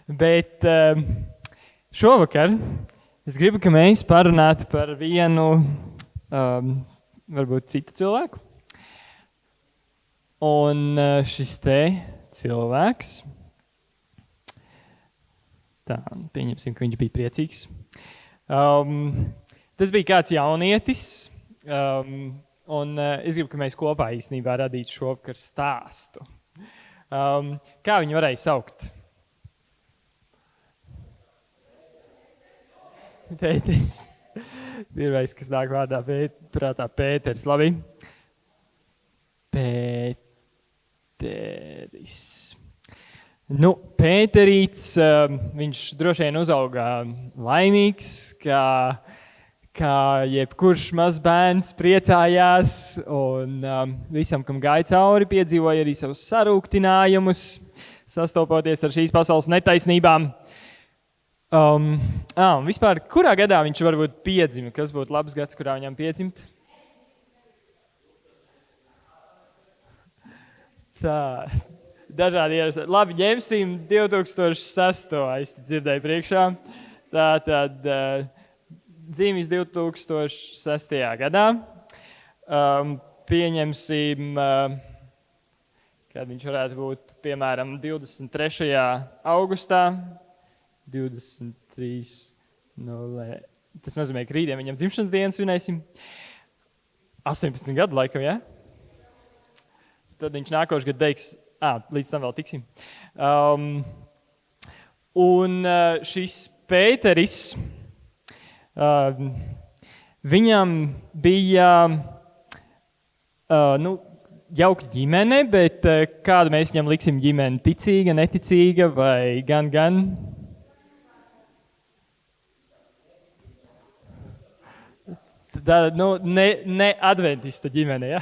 Bet šovakar es gribu, ka mēs parunātu par vienu, varbūt citu cilvēku. Un šis te cilvēks, tā, pieņemsim, ka viņš bija priecīgs. Tas bija kāds jaunietis, un es gribu, ka mēs kopā īstenībā radītu šovakar stāstu. Kā viņu varēja saukt? Pēteris. Pirmais, kas nāk vārdā prātā, Pēteris. Labi. Pēteris. Nu, Pēterīts, viņš droši vien uzauga laimīgs, kā jebkurš mazs bērns priecājās, un visam, kam gāja cauri, piedzīvoja arī savus sarūktinājumus, sastopoties ar šīs pasaules netaisnībām. Vispār, kurā gadā viņš varbūt piedzima? Kas būtu labs gads, kurā viņam piedzimt? Tā, dažādi ierasti. Labi, ņemsim 2006. Es dzirdēju priekšā. Tātad dzīvis 2006. gadā. Pieņemsim, kad viņš varētu būt, piemēram, 23. augustā. 23. Tas nozīmē, ka rītdien viņam dzimšanas dienu svinēsim. 18 gadu laikam, ja? Tad viņš nākošu gadu beigs. Līdz tam vēl tiksim. Un šis Pēteris, viņam bija jauka ģimene, bet kādu mēs viņam liksim ģimeni? Ticīga, neticīga vai gan? Tā, ne adventista ģimene, ja?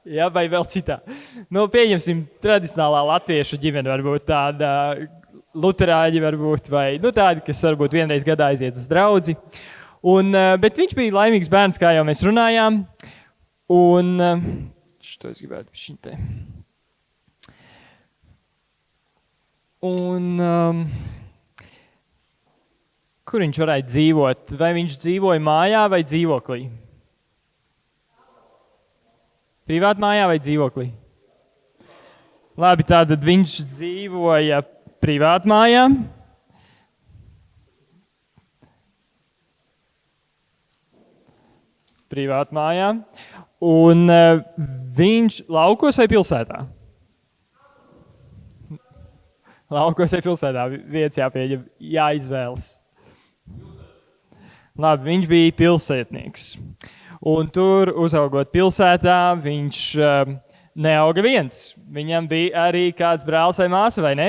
Ja, vai vēl citā. Pieņemsim tradicionālā latviešu ģimene, varbūt tāda luterāņi, varbūt, vai tādi, kas varbūt vienreiz gadā aiziet uz draudzi. Bet viņš bija laimīgs bērns, kā jau mēs runājām. Un šo es gribētu šim te. Kur viņš varēja dzīvot? Vai viņš dzīvoja mājā vai dzīvoklī? Privātmājā vai dzīvoklī? Labi, tātad viņš dzīvoja privātmājā. Privātmājā. Un viņš laukos vai pilsētā? Laukos vai pilsētā? Vietas jāpieņem, jāizvēlas. Labi, viņš bija pilsētnieks. Un tur, uzaugot pilsētā, viņš neauga viens. Viņam bija arī kāds brālis vai māsa, vai ne?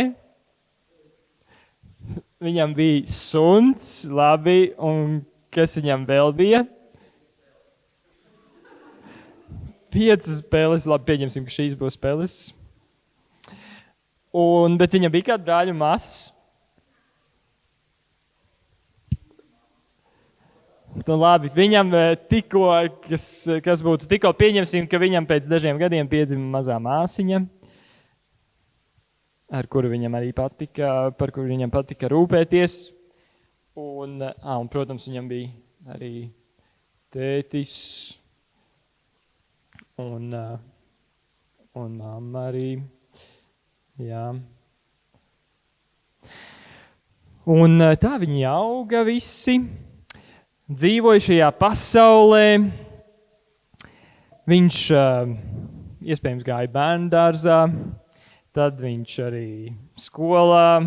Viņam bija suns, labi, un kas viņam vēl bija? 5 spēles, labi, pieņemsim, ka šīs būs spēles. Bet viņam bija kādi brāļi un māsas? Labi, viņam tikko, kas būtu tikko pieņemsim, ka viņam pēc dažiem gadiem piedzima mazā māsiņa, ar kuru viņam arī par kuru viņam patika rūpēties. Un, protams, viņam bija arī tētis un mamma arī. Jā. Un tā viņi auga visi. Dzīvoja šajā pasaulē, viņš iespējams gāja bērndārzā, tad viņš arī skolā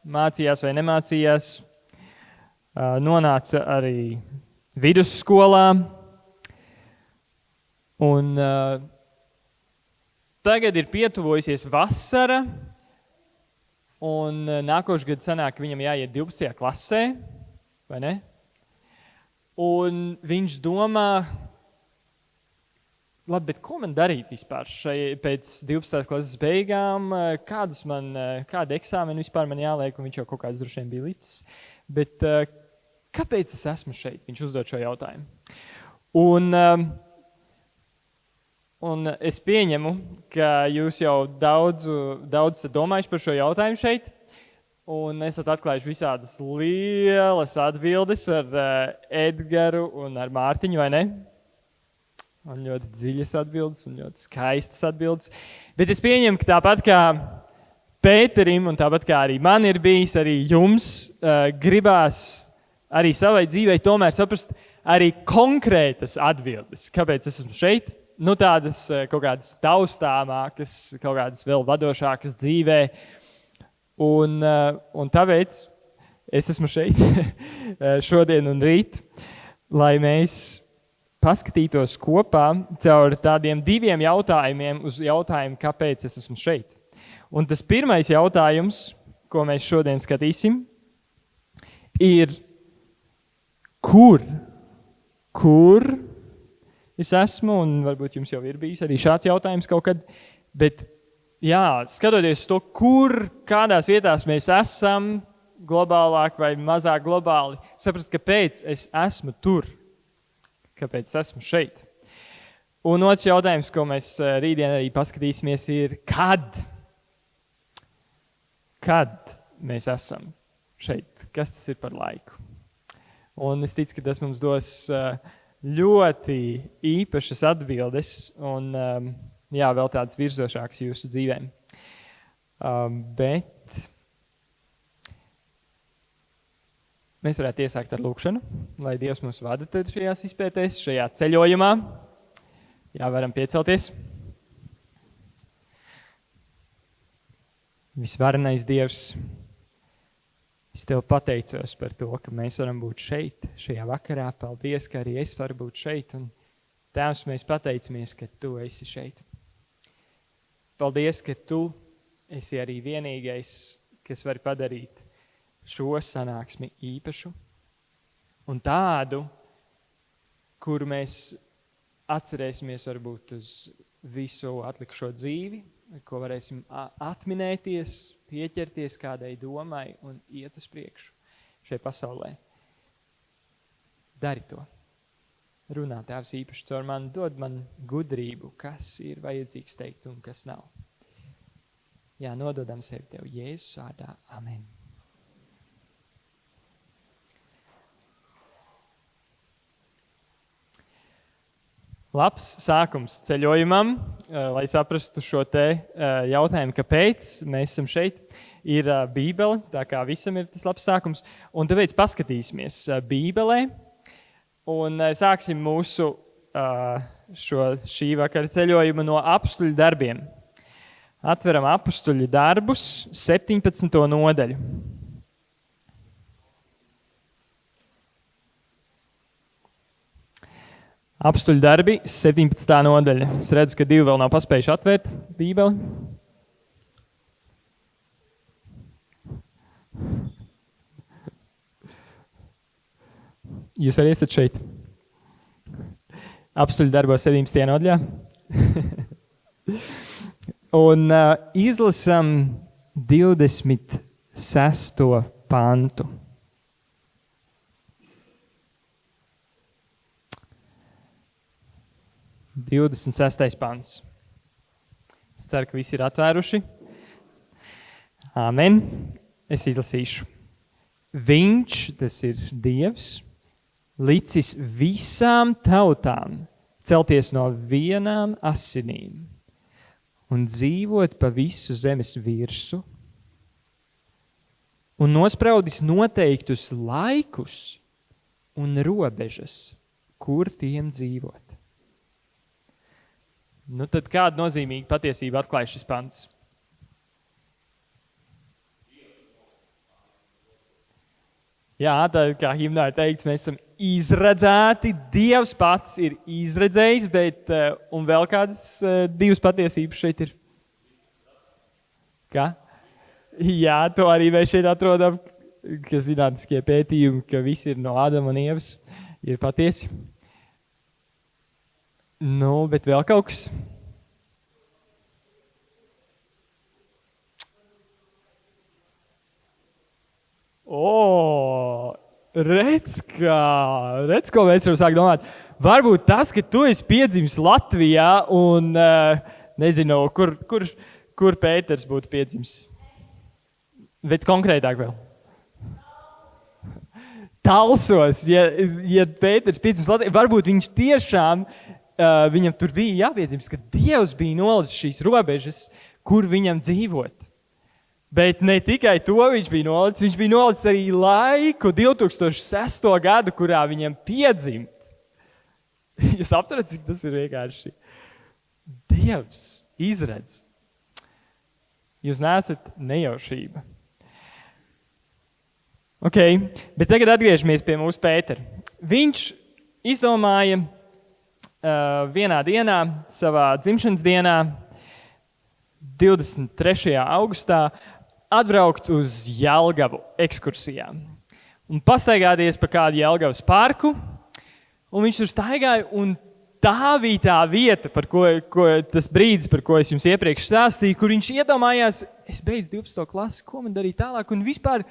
mācījās vai nemācījās, nonāca arī vidusskolā. Un tagad ir pietuvojusies vasara, un nākošu gadu sanāk, ka viņam jāiet 12. klasē, vai ne? Un viņš domā, labi, bet ko man darīt vispār pēc 12. klases beigām, kādu eksāmenu vispār man jāliek, un viņš jau kaut kāds droši vien bija licis. Bet kāpēc es esmu šeit? Viņš uzdod šo jautājumu. Un es pieņemu, ka jūs jau daudz domājuši par šo jautājumu šeit. Un esat atklājuši visādas lielas atbildes ar Edgaru un ar Mārtiņu, vai ne? Un ļoti dziļas atbildes un ļoti skaistas atbildes. Bet es pieņemu, ka tāpat kā Pēterim un tāpat kā arī man ir bijis, arī jums gribās arī savai dzīvei tomēr saprast arī konkrētas atbildes. Kāpēc es esmu šeit? Nu, tādas kaut kādas taustāmākas, kaut kādas vēl vadošākas dzīvē. Un tāpēc es esmu šeit šodien un rīt, lai mēs paskatītos kopā caur tādiem 2 jautājumiem uz jautājumu, kāpēc es esmu šeit. Un tas pirmais jautājums, ko mēs šodien skatīsim, ir kur es esmu, un varbūt jums jau ir bijis arī šāds jautājums kaut kad, bet jā, skatoties to, kādās vietās mēs esam, globālāk vai mazāk globāli, saprast, kāpēc es esmu tur, kāpēc es esmu šeit. Un otrs jautājums, ko mēs rītdien arī paskatīsimies, ir kad mēs esam šeit, kas tas ir par laiku. Un es ticu, ka tas mums dos ļoti īpašas atbildes un jā, vēl tāds virzošāks jūsu dzīvēm. Bet mēs varētu iesākt ar lūkšanu, lai Dievs mūs vada tad šajās izpētēs, šajā ceļojumā. Jā, varam piecelties. Visvarenais Dievs, es Tev pateicos par to, ka mēs varam būt šeit, šajā vakarā. Paldies, ka arī es varu būt šeit. Un Tēvs, mēs pateicamies, ka Tu esi šeit. Paldies, ka Tu esi arī vienīgais, kas var padarīt šo sanāksmi īpašu un tādu, kuru mēs atcerēsimies varbūt uz visu atlikušo dzīvi, ko varēsim atminēties, pieķerties kādai domai un iet uz priekšu šai pasaulē. Dari to. Runā, Tēvs, īpaši caur mani, dod man gudrību, kas ir vajadzīgs teikt un kas nav. Jā, nododam sevi Tev Jēzus vārdā. Amen. Labs sākums ceļojumam, lai saprastu šo te jautājumu, kāpēc mēs esam šeit, ir Bībele, tā kā visam ir tas labs sākums. Un tāpēc paskatīsimies Bībelē. Un sāksim mūsu šī vakara ceļojumu no Apstuļu darbiem. Atveram Apstuļu darbus, 17. nodaļu. Apstuļu darbi, 17. nodaļa. Es redzu, ka 2 vēl nav paspējuši atvērt Bībeli. Jūs arī esat šeit. Apstuļu darbos 17. nodaļā. Un izlasam 26. pantu. Sestais pants. Es ceru, ka visi ir atvēruši. Āmen. Es izlasīšu. Viņš, tas ir Dievs, licis visām tautām celties no vienām asinīm un dzīvot pa visu zemes virsu un nospraudis noteiktus laikus un robežas, kur tiem dzīvot. Nu tad kāda nozīmīga patiesība atklāja šis pants? Jā, tā kā himnā ir teikts, mēs esam izredzēti, Dievs pats ir izredzējis, bet un vēl kādas 2 patiesības šeit ir? Kā? Jā, to arī mēs šeit atrodam, ka zinātniskie pētījumi, ka visi ir no Ādama un Ievas, ir patiesi. Nu, bet vēl kaut kas? Redz, ko mēs varam sākt domāt. Varbūt tas, ka tu esi piedzimis Latvijā un nezinu, kur Pēters būtu piedzimis? Bet konkrētāk vēl. Talsos, ja Pēters piedzimst Latvijā, varbūt viņš tiešām, viņam tur bija jāpiedzimst, ka Dievs bija nolicis šīs robežas, kur viņam dzīvot. Bet ne tikai to viņš bija nolicis arī laiku, 2006. gadu, kurā viņam piedzimt. Jūs apturat, cik tas ir vienkārši. Dievs izredz. Jūs neesat nejaušība. Ok, bet tagad atgriežamies pie mūsu Pētera. Viņš izdomāja vienā dienā, savā dzimšanas dienā, 23. augustā, atbraukt uz Jelgavu ekskursijām un pastaigāties pa kādu Jelgavas parku. Un viņš tur staigāja, un tā bija tā vieta, tas brīdis, par ko es jums iepriekš stāstīju, kur viņš iedomājās, es beidzu 12. klasi, ko man darīt tālāk, un vispār,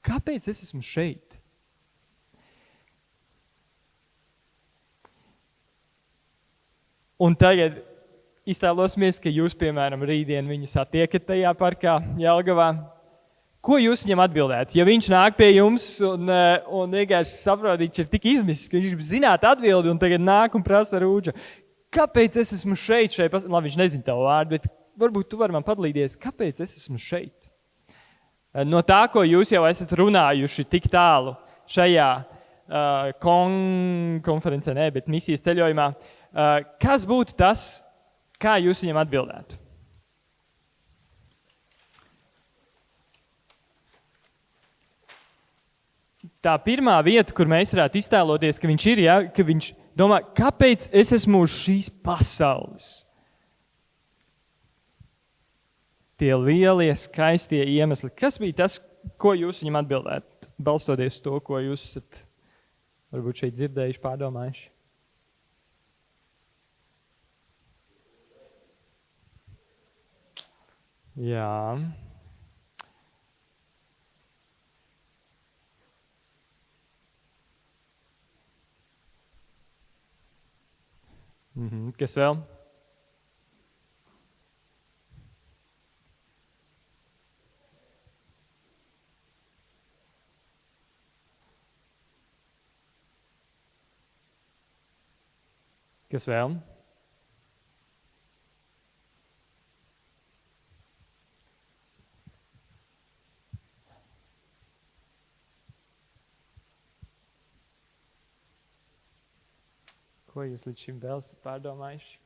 kāpēc es esmu šeit? Un tagad iztēlosimies, ka jūs, piemēram, rītdien viņu satiekat tajā parkā Jelgavā. Ko jūs viņam atbildētu? Ja viņš nāk pie jums un vienkārši saprot, viņš ir tik izmisis, ka viņš grib zināt atbildi un tagad nāk un prasa Rūdža, kāpēc es esmu šeit? Labi, viņš nezina tavu vārdu, bet varbūt tu vari man padalīties, kāpēc es esmu šeit? No tā, ko jūs jau esat runājuši tik tālu šajā konferencē, bet misijas ceļojumā, kas būtu tas, kā jūs viņam atbildētu? Tā pirmā vieta, kur mēs varētu iztēloties, ka viņš ir, ka viņš domā, kāpēc es esmu uz šīs pasaules? Tie lielie, skaistie iemesli. Kas bija tas, ko jūs viņam atbildētu, balstoties uz to, ko jūs esat varbūt šeit dzirdējuši, pārdomājuši? Jā. Kas vēl? Kas vēl? Ko jūs līdz šim vēl esat pārdomājuši?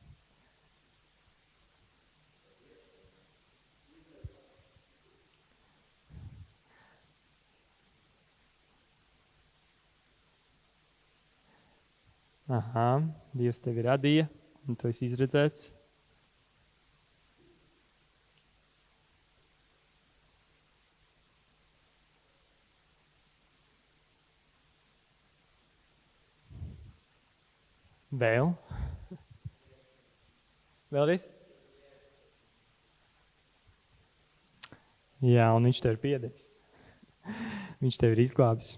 Aha, Dievs tevi radīja, un tu esi izredzēts. Vēl? Vēlreiz? Jā, un viņš tev ir piedevis. Viņš tev ir izglābis.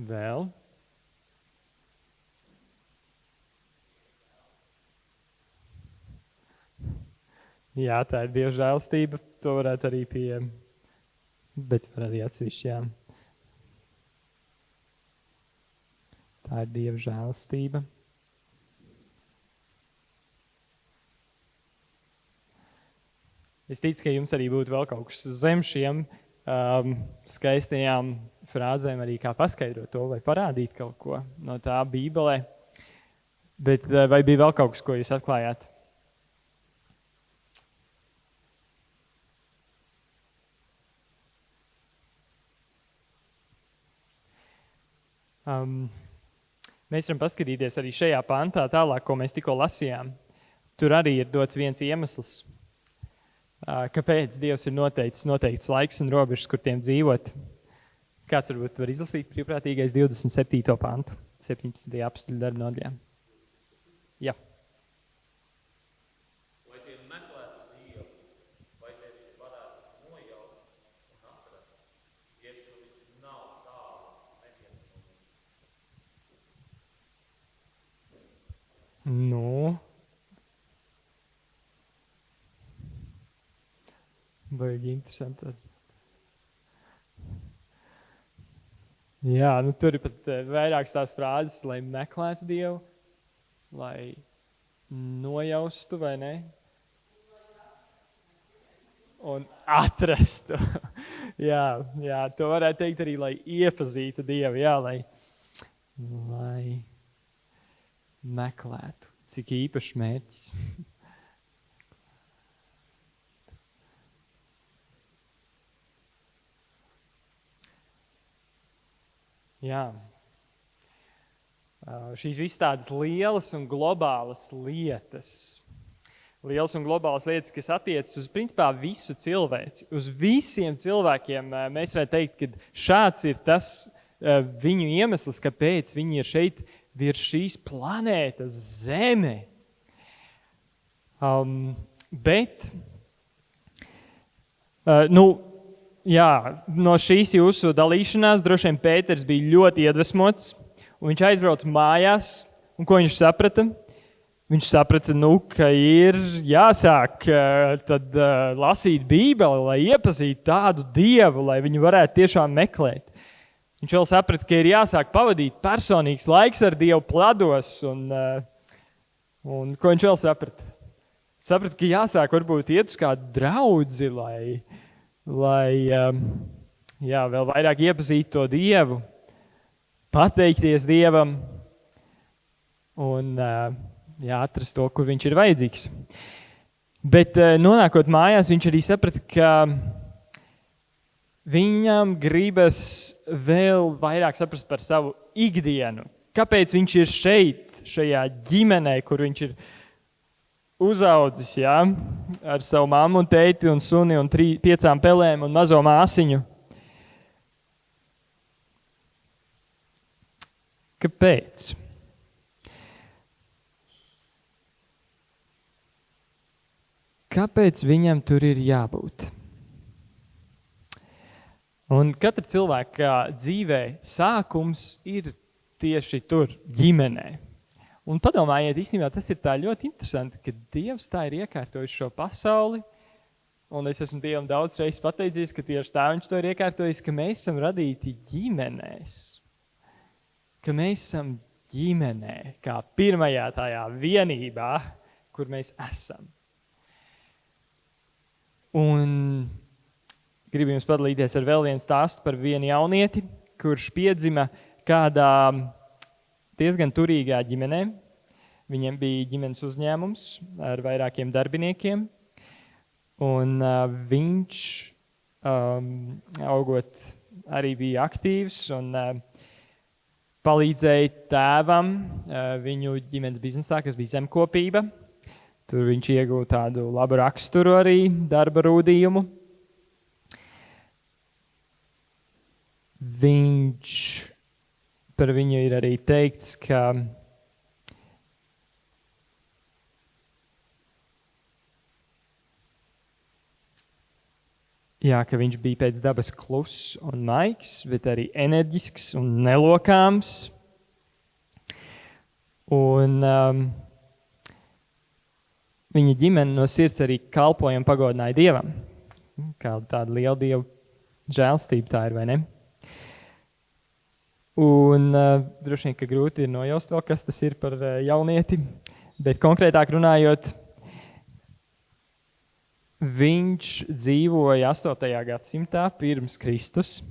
Vēl? Jā, tā ir Dieva žēlastība. To varētu arī bet var arī atsevišķi, jā. Tā ir Dieva žēlastība. Es ticu, ka jums arī būtu vēl kaut kas zem šiem skaistajām frāzēm arī kā paskaidrot to vai parādīt kaut ko no tā Bībelē. Bet vai bija vēl kaut kas, ko jūs atklājāt? Mēs varam paskatīties arī šajā pantā tālāk, ko mēs tikko lasījām. Tur arī ir dots viens iemesls, kāpēc Dievs ir noteikts laiks un robežas, kur tiem dzīvot. Kāds varbūt var izlasīt brīvprātīgais 27. pantu, 17. apstuļu darba nodaļā. Jā. Lai tie meklētu Dievu, vai tevi varētu nojaukt un atrast, Jēzus nav tālu Baigi interesanti. Jā, nu tur ir pat vairākas tās frāzes, lai meklētu Dievu, lai nojaustu, vai ne? Un atrastu. jā, to varētu teikt arī, lai iepazītu Dievu, jā, lai meklētu. Cik īpašs mērķis. Jā. Šīs visas tādas lielas un globālas lietas. Lielas un globālas lietas, kas attiecas uz principā visu cilvēci. Uz visiem cilvēkiem mēs varētu teikt, ka šāds ir tas viņu iemesls, kāpēc viņi ir šeit virs šīs planētas Zeme. Bet, no šīs jūsu dalīšanās droši vien Pēters bija ļoti iedvesmots, un viņš aizbrauca mājās, un ko viņš saprata? Viņš saprata, ka ir jāsāk tad lasīt Bībeli, lai iepazītu tādu Dievu, lai viņu varētu tiešām meklēt. Viņš vēl saprata, ka ir jāsāk pavadīt personīgs laiks ar Dievu plados, un ko viņš vēl saprata? Saprata, ka jāsāk varbūt iet uz kādu draudzi, lai vēl vairāk iepazītu to Dievu, pateikties Dievam un atrast to, kur viņš ir vajadzīgs. Bet nonākot mājās, viņš arī saprata, ka viņam gribas vēl vairāk saprast par savu ikdienu. Kāpēc viņš ir šeit, šajā ģimenē, kur viņš ir uzaudzis, ar savu mammu un teiti un suni un 5 pelēm un mazo māsiņu. Kāpēc? Kāpēc viņam tur ir jābūt? Un katra cilvēka dzīvē sākums ir tieši tur, ģimenē. Un padomājiet, īstenībā tas ir tā ļoti interesanti, ka Dievs tā ir iekārtojis šo pasauli, un es esmu Dievam daudz reizes pateicies, ka tieši tā viņš to ir iekārtojis, ka mēs esam radīti ģimenēs. Ka mēs esam ģimenē, kā pirmajā tajā vienībā, kur mēs esam. Un gribu jums padalīties ar vēl vienu stāstu par vienu jaunieti, kurš piedzima kādā diezgan turīgā ģimenē. Viņam bija ģimenes uzņēmums ar vairākiem darbiniekiem, un viņš, augot, arī bija aktīvs un palīdzēja tēvam viņu ģimenes biznesā, kas bija zemkopība. Tur viņš ieguva tādu labu raksturu arī, darba rūdījumu. Par viņu ir arī teikts, ka viņš bija pēc dabas kluss un maigs, bet arī enerģisks un nelokāms. Un viņa ģimene no sirds arī kalpoja un pagodināja Dievam. Kā tāda liela Dieva žēlstība tā ir, vai ne? Un droši vien, ka grūti ir nojaust vēl, kas tas ir par jaunieti, bet konkrētāk runājot, viņš dzīvoja 8. gadsimtā pirms Kristus,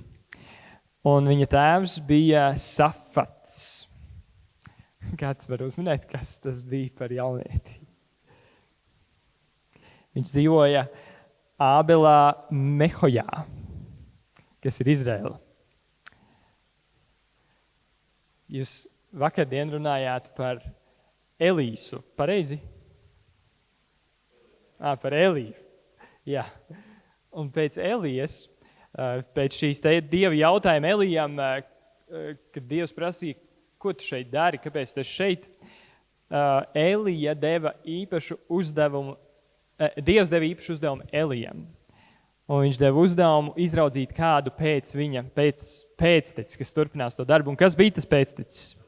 un viņa tēvs bija Safats. Kāds var uzminēt, kas tas bija par jaunieti? Viņš dzīvoja Ābelā Mehojā, kas ir Izraela. Jūs vakardien runājāt par Elīsu, pareizi? Par Eliju. Jā. Un pēc Elijas, pēc šīs Dieva jautājuma Elijam, kad Dievs prasīja, ko tu šeit dari, kāpēc tu esi šeit, Elija deva īpašu uzdevumu, Dievs deva īpašu uzdevumu Elijam. Un viņš deva uzdevumu izraudzīt kādu pēc viņa, pēctecis, kas turpinās to darbu. Un kas bija tas pēctecis?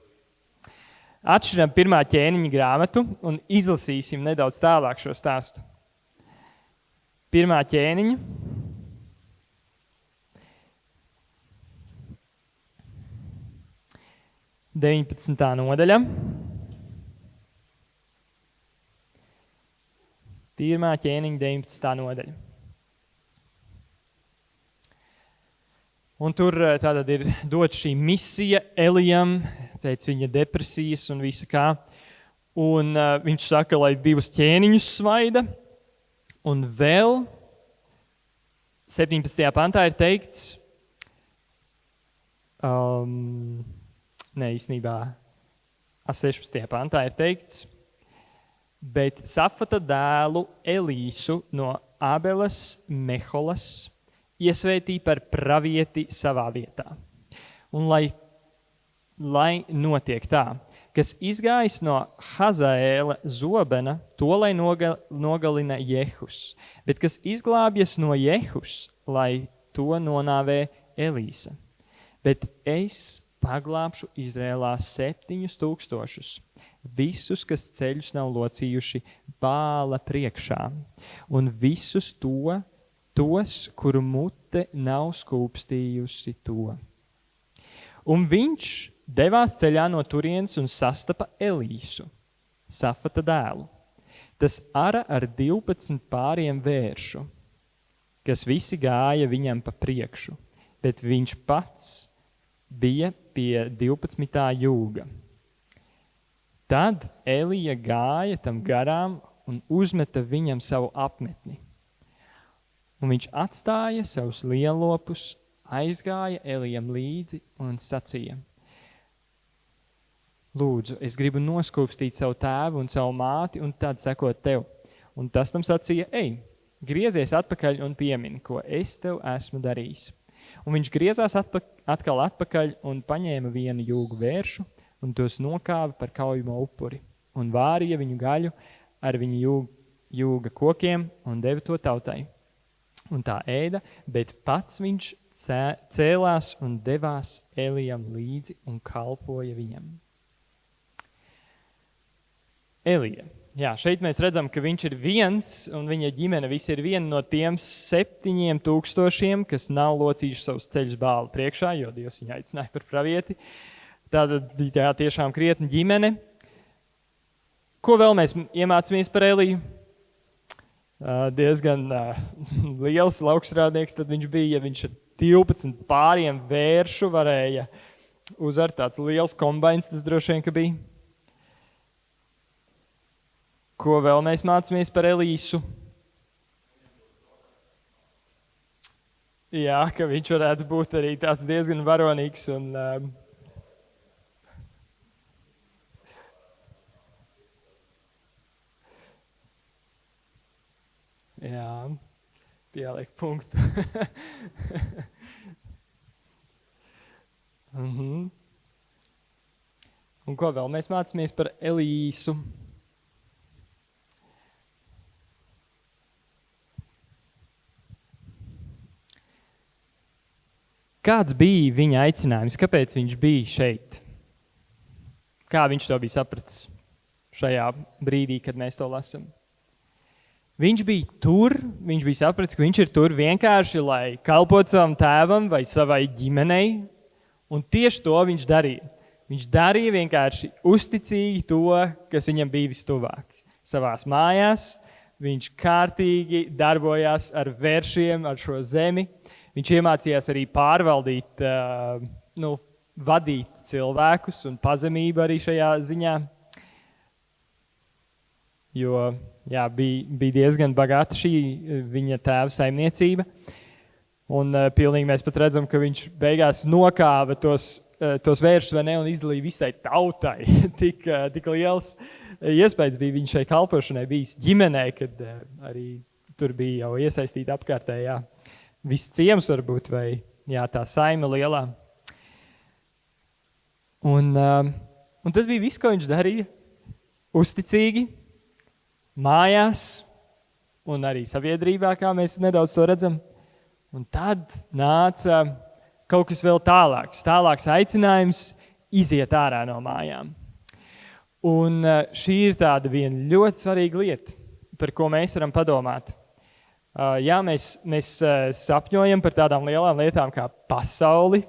Atšķiram 1. ķēniņa grāmatu un izlasīsim nedaudz tālāk šo stāstu. Pirmā ķēniņa. Deviņpadsmitā nodaļa. Pirmā ķēniņa 19. nodaļa. Un tur tātad ir dot šī misija Elijam pēc viņa depresijas un visa kā. Un viņš saka, lai 2 ķēniņus svaida. Un vēl 17. pantā ir teikts, īstenībā 16. pantā ir teikts, bet Safata dēlu Elīsu no Abelas Meholas iesvētīja par pravieti savā vietā. Un lai notiek tā, kas izgājis no Hazaēla zobena, to lai nogalina Jehus, bet kas izglābjas no Jehus, lai to nonāvē Elīsa. Bet es paglābšu Izrēlā 7,000, visus, kas ceļus nav locījuši Bāla priekšā, un visus tos, kuru mute nav skūpstījusi to. Un viņš devās ceļā no turienes un sastapa Elīsu, Safata dēlu. Tas ara ar 12 pāriem vēršu, kas visi gāja viņam pa priekšu, bet viņš pats bija pie 12. jūga. Tad Elija gāja tam garām un uzmeta viņam savu apmetni. Un viņš atstāja savus lielopus, aizgāja Elijam līdzi un sacīja: Lūdzu, es gribu noskūpstīt savu tēvu un savu māti un tad sekot tev. Un tas tam sacīja: Ej, griezies atpakaļ un piemini, ko es tev esmu darījis. Un viņš griezās atkal atpakaļ un paņēma 1 jūgu vēršu un tos nokāva par kaujamo upuri un vārīja viņu gaļu ar viņu jūga kokiem un deva to tautai. Un tā ēda, bet pats viņš cēlās un devās Elijam līdzi un kalpoja viņam. Elija. Jā, šeit mēs redzam, ka viņš ir viens, un viņa ģimene visi ir viena no tiem 7,000, kas nav locījuši savus ceļus Bāla priekšā, jo Dievs viņu aicināja par pravieti. Tātad tā tiešām krietna ģimene. Ko vēl mēs iemācāmies par Eliju? Diezgan liels lauksrādnieks, tad viņš bija, ja viņš ar 12 pāriem vēršu varēja uzvart, tāds liels kombains, tas droši vien, ka bija. Ko vēl mēs mācāmies par Elīsu? Jā, ka viņš varētu būt arī tāds diezgan varonīgs un jā, pieliek punktu. Un ko vēl mēs mācāmies par Elīsu? Kāds bija viņa aicinājums? Kāpēc viņš bija šeit? Kā viņš to bija sapratis šajā brīdī, kad mēs to lasam? Viņš bija tur, viņš bija sapratis, ka viņš ir tur vienkārši, lai kalpotu savam tēvam vai savai ģimenei, un tieši to viņš darīja. Viņš darīja vienkārši uzticīgi to, kas viņam bija vistuvāk. Savās mājās viņš kārtīgi darbojās ar vēršiem, ar šo zemi. Viņš iemācījās arī pārvaldīt, vadīt cilvēkus un pazemību arī šajā ziņā. Jo bija diezgan bagāta šī viņa tēva saimniecība. Un pilnīgi mēs pat redzam, ka viņš beigās nokāva tos vēršus vai ne un izdalīja visai tautai. Tik liels iespējas bija viņa šai kalpošanai bijis ģimenē, kad arī tur bija jau iesaistīta apkārtējā. Viss ciems varbūt, vai tā saima lielā. Un tas bija viss, ko viņš darīja. Uzticīgi, mājās un arī sabiedrībā, kā mēs nedaudz to redzam. Un tad nāca kaut kas vēl tālāks aicinājums iziet ārā no mājām. Un šī ir tāda viena ļoti svarīga lieta, par ko mēs varam padomāt. Jā, mēs sapņojam par tādām lielām lietām kā pasauli,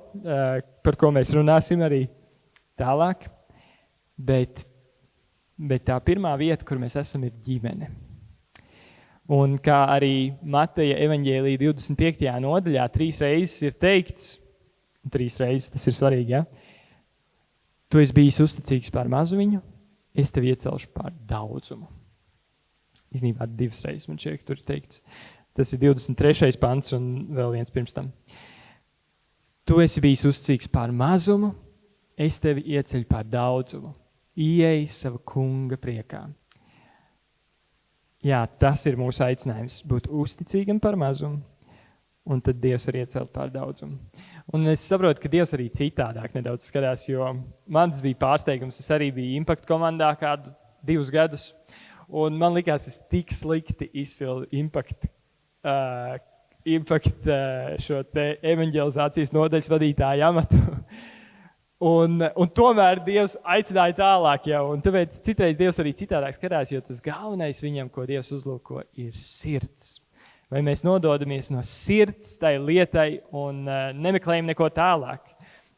par ko mēs runāsim arī tālāk, bet tā pirmā vieta, kur mēs esam, ir ģimene. Un kā arī Mateja evaņģēlija 25. nodaļā 3 reizes ir teikts, 3 reizes tas ir svarīgi, ja? Tu esi bijis uzticīgs pār mazumiņu, es tevi iecelšu pār daudzumu. Īstenībā 2 reizes man šķiet, tur ir teikts. Tas ir 23. pants un vēl viens pirms tam. Tu esi bijis uzticīgs pār mazumu, es tevi ieceļu pār daudzumu. Ieej sava kunga priekā. Jā, tas ir mūsu aicinājums, būt uzticīgam par mazumu, un tad Dievs var iecelt pār daudzumu. Un es saprotu, ka Dievs arī citādāk nedaudz skatās, jo mans bija pārsteigums, es arī biju Impact komandā kādu 2 gadus, un man likās, es tik slikti izpildu Impact šo te evanģelizācijas nodaļas vadītāju amatu. Un tomēr Dievs aicināja tālāk jau, un tāpēc citreiz Dievs arī citādāk skatās, jo tas galvenais viņam, ko Dievs uzlūko, ir sirds. Vai mēs nododamies no sirds tai lietai un nemeklējam neko tālāk.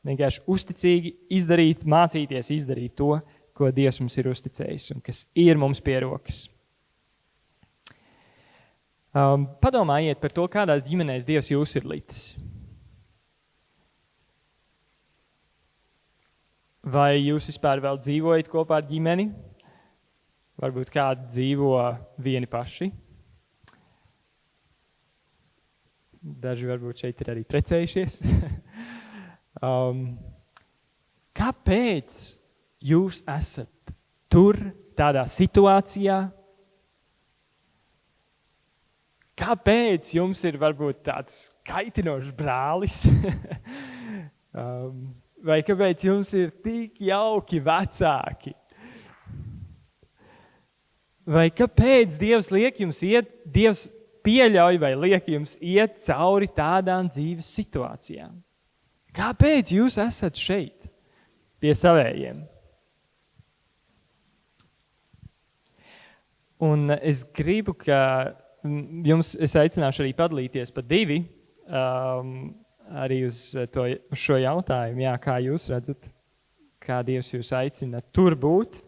Vienkārši uzticīgi izdarīt, mācīties izdarīt to, ko Dievs mums ir uzticējis un kas ir mums pie rokas. Padomājiet par to, kādās ģimenēs Dievs jūs ir licis. Vai jūs vispār vēl dzīvojat kopā ar ģimeni? Varbūt kādi dzīvo vieni paši. Daži varbūt šeit ir arī precējušies. Kāpēc jūs esat tur, tādā situācijā? Kāpēc jums ir varbūt tāds kaitinošs brālis? Vai kāpēc jums ir tik jauki vecāki? Vai kāpēc Dievs liek jums iet, Dievs pieļauj vai liek jums iet cauri tādām dzīves situācijām? Kāpēc jūs esat šeit pie savējiem? Un es gribu, ka es aicināšu arī padalīties pa 2, arī uz šo jautājumu, jā, kā jūs redzat, kā Dievs jūs aicina tur būt,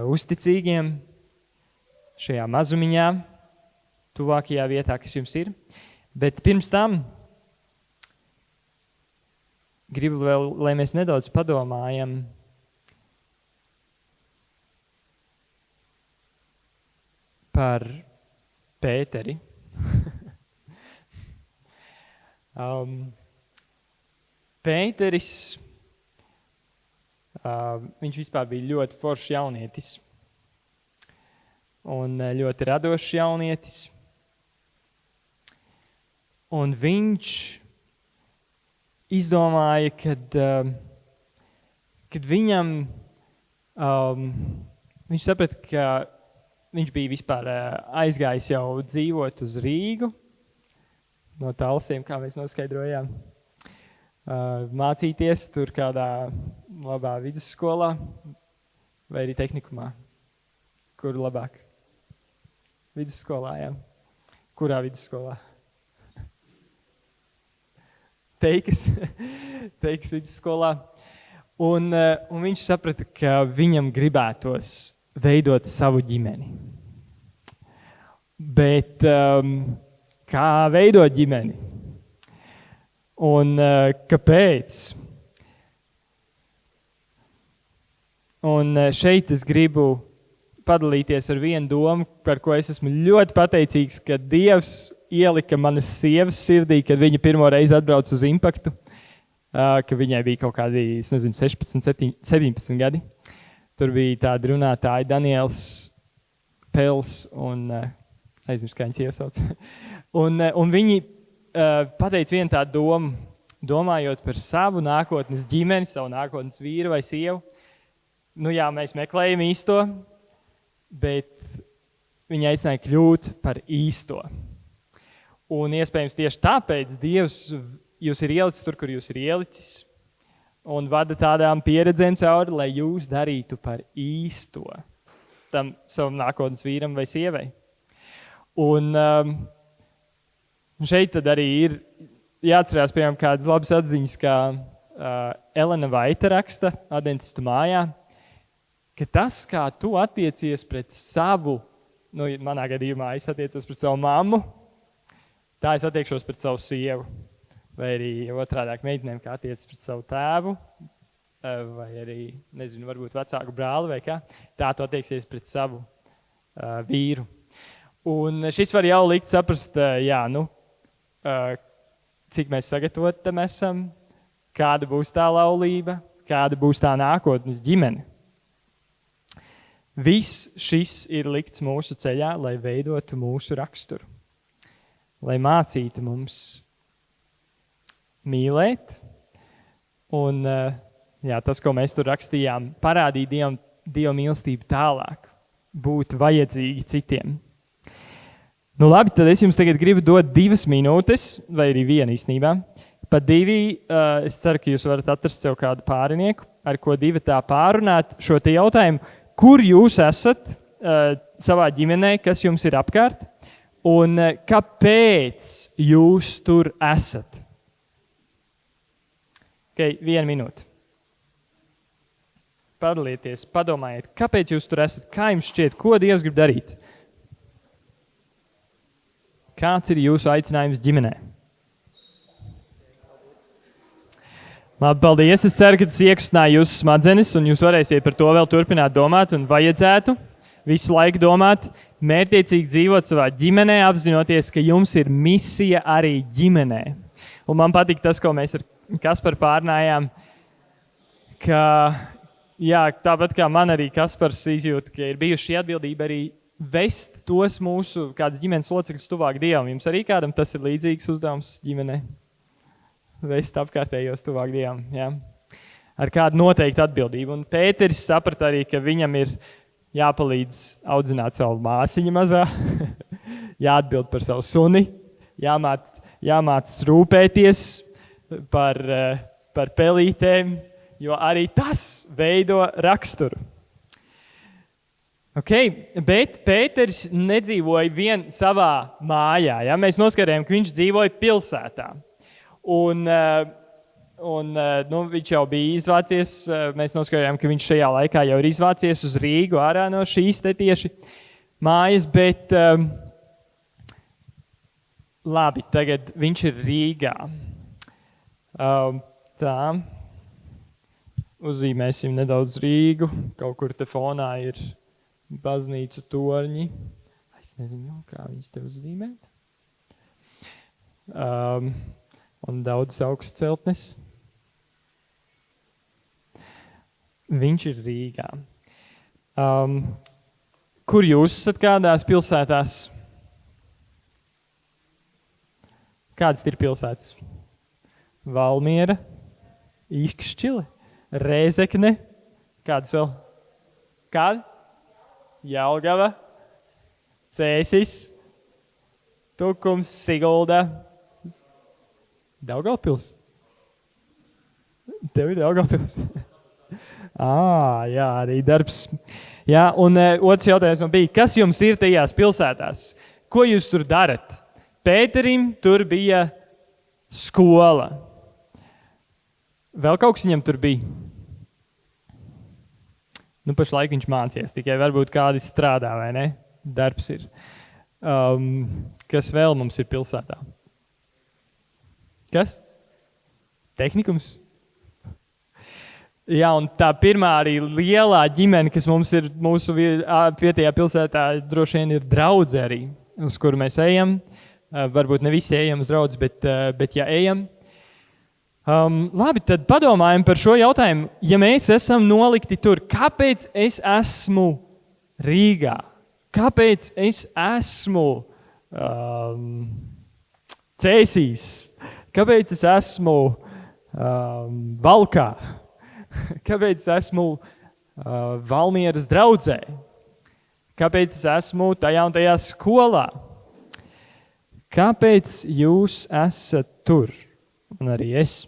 uzticīgiem, šajā mazumiņā, tuvākajā vietā, kas jums ir. Bet pirms tam gribu vēl, lai mēs nedaudz padomājam par Pēteri. Pēteris, viņš vispār bija ļoti foršs jaunietis un ļoti radošs jaunietis. Un viņš izdomāja, kad viņam, viņš saprata, ka viņš bija vispār aizgājis jau dzīvot uz Rīgu, no Talsiem, kā mēs noskaidrojām, mācīties tur kādā labā vidusskolā vai arī tehnikumā. Kur labāk? Vidusskolā, jā. Kurā vidusskolā? Teikas vidusskolā. Un viņš saprata, ka viņam gribētos veidot savu ģimeni. Bet kā veidot ģimeni? Un kāpēc? Un šeit es gribu padalīties ar vienu domu, par ko es esmu ļoti pateicīgs, ka Dievs ielika manas sievas sirdī, kad viņa pirmo reizi atbrauca uz Impaktu, ka viņai bija kaut kādi, 16, 17 gadi. Tur bija tādi runātāji, Daniels Pels un aizmirst, kā viņas iesauc. Un viņi pateica vienu tādu domu, domājot par savu nākotnes ģimeni, savu nākotnes vīru vai sievu. Nu jā, mēs meklējam īsto, bet viņi aicināja kļūt par īsto. Un iespējams tieši tāpēc Dievs jūs ir ielicis tur, kur jūs ir ielicis, un vada tādām pieredzēm cauri, lai jūs darītu par īsto tam savam nākotnes vīram vai sievai. Un šeit tad arī ir jāatcerās, piemēram, kādas labas atziņas, kā Elena Vaita raksta Adventistu mājā, ka tas, kā tu attiecies pret savu, manā gadījumā es attiecos pret savu mammu, tā es attiekšos pret savu sievu. Vai arī otrādāk meitenēm, kā attiecas pret savu tēvu, vai arī, nezinu, varbūt vecāku brāli vai kā, tā tu attieksies pret savu vīru. Un šis var jau likt saprast, cik mēs sagatavoti tam esam, kāda būs tā laulība, kāda būs tā nākotnes ģimene. Viss šis ir likts mūsu ceļā, lai veidotu mūsu raksturu, lai mācītu mums mīlēt, un tas, ko mēs tur rakstījām, parādīja Dieva mīlestību tālāk, būt vajadzīgi citiem. Nu labi, tad es jums tagad gribu dot 2 minūtes, vai arī 1 īstenībā. Pa 2, es ceru, ka jūs varat atrast sev kādu pārinieku, ar ko 2 tā pārunāt šo te jautājumu, kur jūs esat savā ģimenē, kas jums ir apkārt, un kāpēc jūs tur esat. Okay, 1 minūte. Padalieties, padomājiet, kāpēc jūs tur esat, kā jums šķiet, ko Dievs grib darīt. Kāds ir jūsu aicinājums ģimenē? Labi, paldies. Es ceru, ka tas iekustināja jūsu smadzenes, un jūs varēsiet par to vēl turpināt domāt, un vajadzētu visu laiku domāt, mērķtiecīgi dzīvot savā ģimenē, apzinoties, ka jums ir misija arī ģimenē. Un man patīk tas, ko mēs ar Kasparu pārnājām, ka, tāpat kā man arī Kaspars izjūt, ka ir bijuši šī atbildība arī vest tos mūsu kādas ģimenes locekļus tuvāk Dievam. Jums arī kādam tas ir līdzīgs uzdevums ģimenē? Vest apkārtējos tuvāk Dievam, jā. Ar kādu noteiktu atbildību. Un Pēteris saprata arī, ka viņam ir jāpalīdz audzināt savu māsiņu mazā, jāatbild par savu suni, jāmāc rūpēties par pelītēm, jo arī tas veido raksturu. Okay, bet Pēteris nedzīvoja vien savā mājā. Ja? Mēs noskatījām, ka viņš dzīvoja pilsētā. Un viņš jau bija izvācies, mēs noskatījām, ka viņš šajā laikā jau ir izvācies uz Rīgu ārā no šīs te tieši mājas, bet labi, tagad viņš ir Rīgā. Tā, uzzīmēsim nedaudz Rīgu, kaut kur te fonā ir baznīcu torņi. Es nezinu, kā viņus te uzzīmēt. Un daudz augsts celtnes. Viņš ir Rīgā. Kur jūs esat kādās pilsētās? Kādas ir pilsētas? Valmiera, Īkšķile, Rēzekne. Kādas vēl? Kāda? Jelgava, Cēsis, Tukums, Sigulda, Daugavpils. Tev ir Daugavpils. Jā, arī darbs. Jā, un otrs jautājums man bija, kas jums ir tajās pilsētās? Ko jūs tur darat? Pēterim tur bija skola. Vēl kaut kas viņam tur bija? Pašlaik viņš mācījās, tikai varbūt kādi strādā, vai ne? Darbs ir. Kas vēl mums ir pilsētā? Kas? Tehnikums? Jā, un tā pirmā arī lielā ģimene, kas mums ir mūsu vietējā pilsētā, droši vien ir draudze arī, uz kuru mēs ejam. Varbūt ne visi ejam uz draudzi, bet ja ejam. Labi, tad padomājam par šo jautājumu. Ja mēs esam nolikti tur, kāpēc es esmu Rīgā? Kāpēc es esmu Cēsīs? Kāpēc es esmu Valkā? Kāpēc es esmu Valmieras draudzē? Kāpēc es esmu tajā un tajā skolā? Kāpēc jūs esat tur? Un arī es.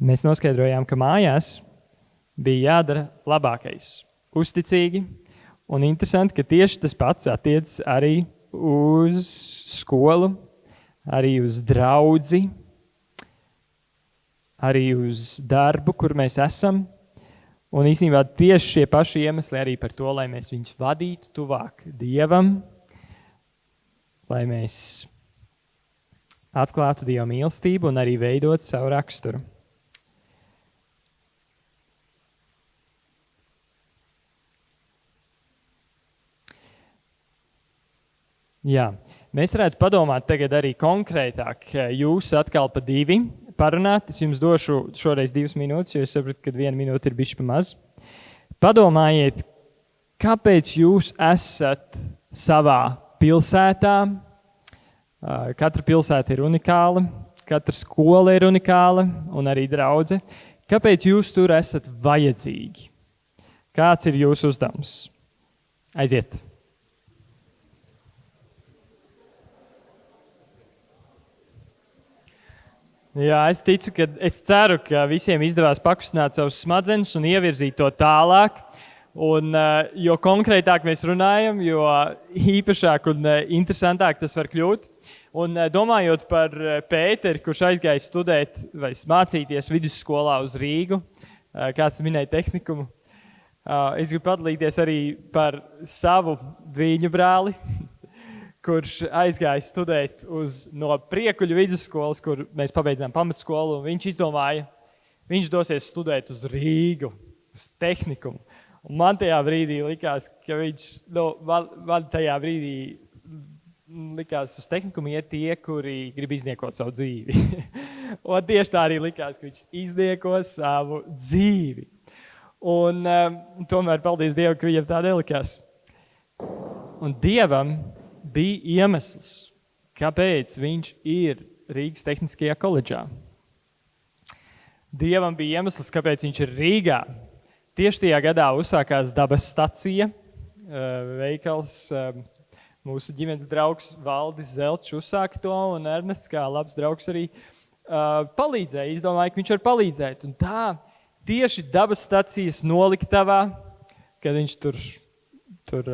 mēs noskaidrojām, ka mājās bija jādara labākais. Uzticīgi un interesanti, ka tieši tas pats attiecas arī uz skolu, arī uz draudzi, arī uz darbu, kur mēs esam. Un īstenībā tieši šie paši iemesli arī par to, lai mēs viņus vadītu tuvāk Dievam, lai mēs atklātu Dieva mīlestību un arī veidot savu raksturu. Jā, mēs varētu padomāt tagad arī konkrētāk jūs atkal pa 2 parunāt. Es jums došu šoreiz 2 minūtes, jo es sapratu, ka 1 minūte ir bišķi pa maz. Padomājiet, kāpēc jūs esat savā pilsētā. Katra pilsēta ir unikāla, katra skola ir unikāla un arī draudze. Kāpēc jūs tur esat vajadzīgi? Kāds ir jūsu uzdevums? Aiziet! Jā, es ceru, ka visiem izdevās pakustināt savus smadzenes un ievirzīt to tālāk. Un, jo konkrētāk mēs runājam, jo īpašāk un interesantāk tas var kļūt. Un domājot par Pēteri, kurš aizgāja studēt vai mācīties vidusskolā uz Rīgu, kāds minēja tehnikumu, es gribu padalīties arī par savu dvīņu brāli, kurš aizgāja studēt no Priekuļu vidusskolas, kur mēs pabeidzām pamatskolu, un viņš izdomāja, viņš dosies studēt uz Rīgu, uz tehnikumu. Un man tajā brīdī likās, ka man tajā brīdī likās uz tehnikumu iet tie, kuri grib izniekot savu dzīvi. Un tieši tā arī likās, ka viņš iznieko savu dzīvi. Un tomēr paldies Dievam, ka viņam tā nelikās. Un Dievam bija iemesls, kāpēc viņš ir Rīgas Tehniskajā koledžā. Dievam bija iemesls, kāpēc viņš ir Rīgā. Tieši tajā gadā uzsākās dabas stacija, veikals. Mūsu ģimenes draugs Valdis Zelčs uzsāka to, un Ernests, kā labs draugs, arī palīdzēja. Izdomāja, ka viņš var palīdzēt. Un tā tieši dabas stacijas noliktavā, kad viņš tur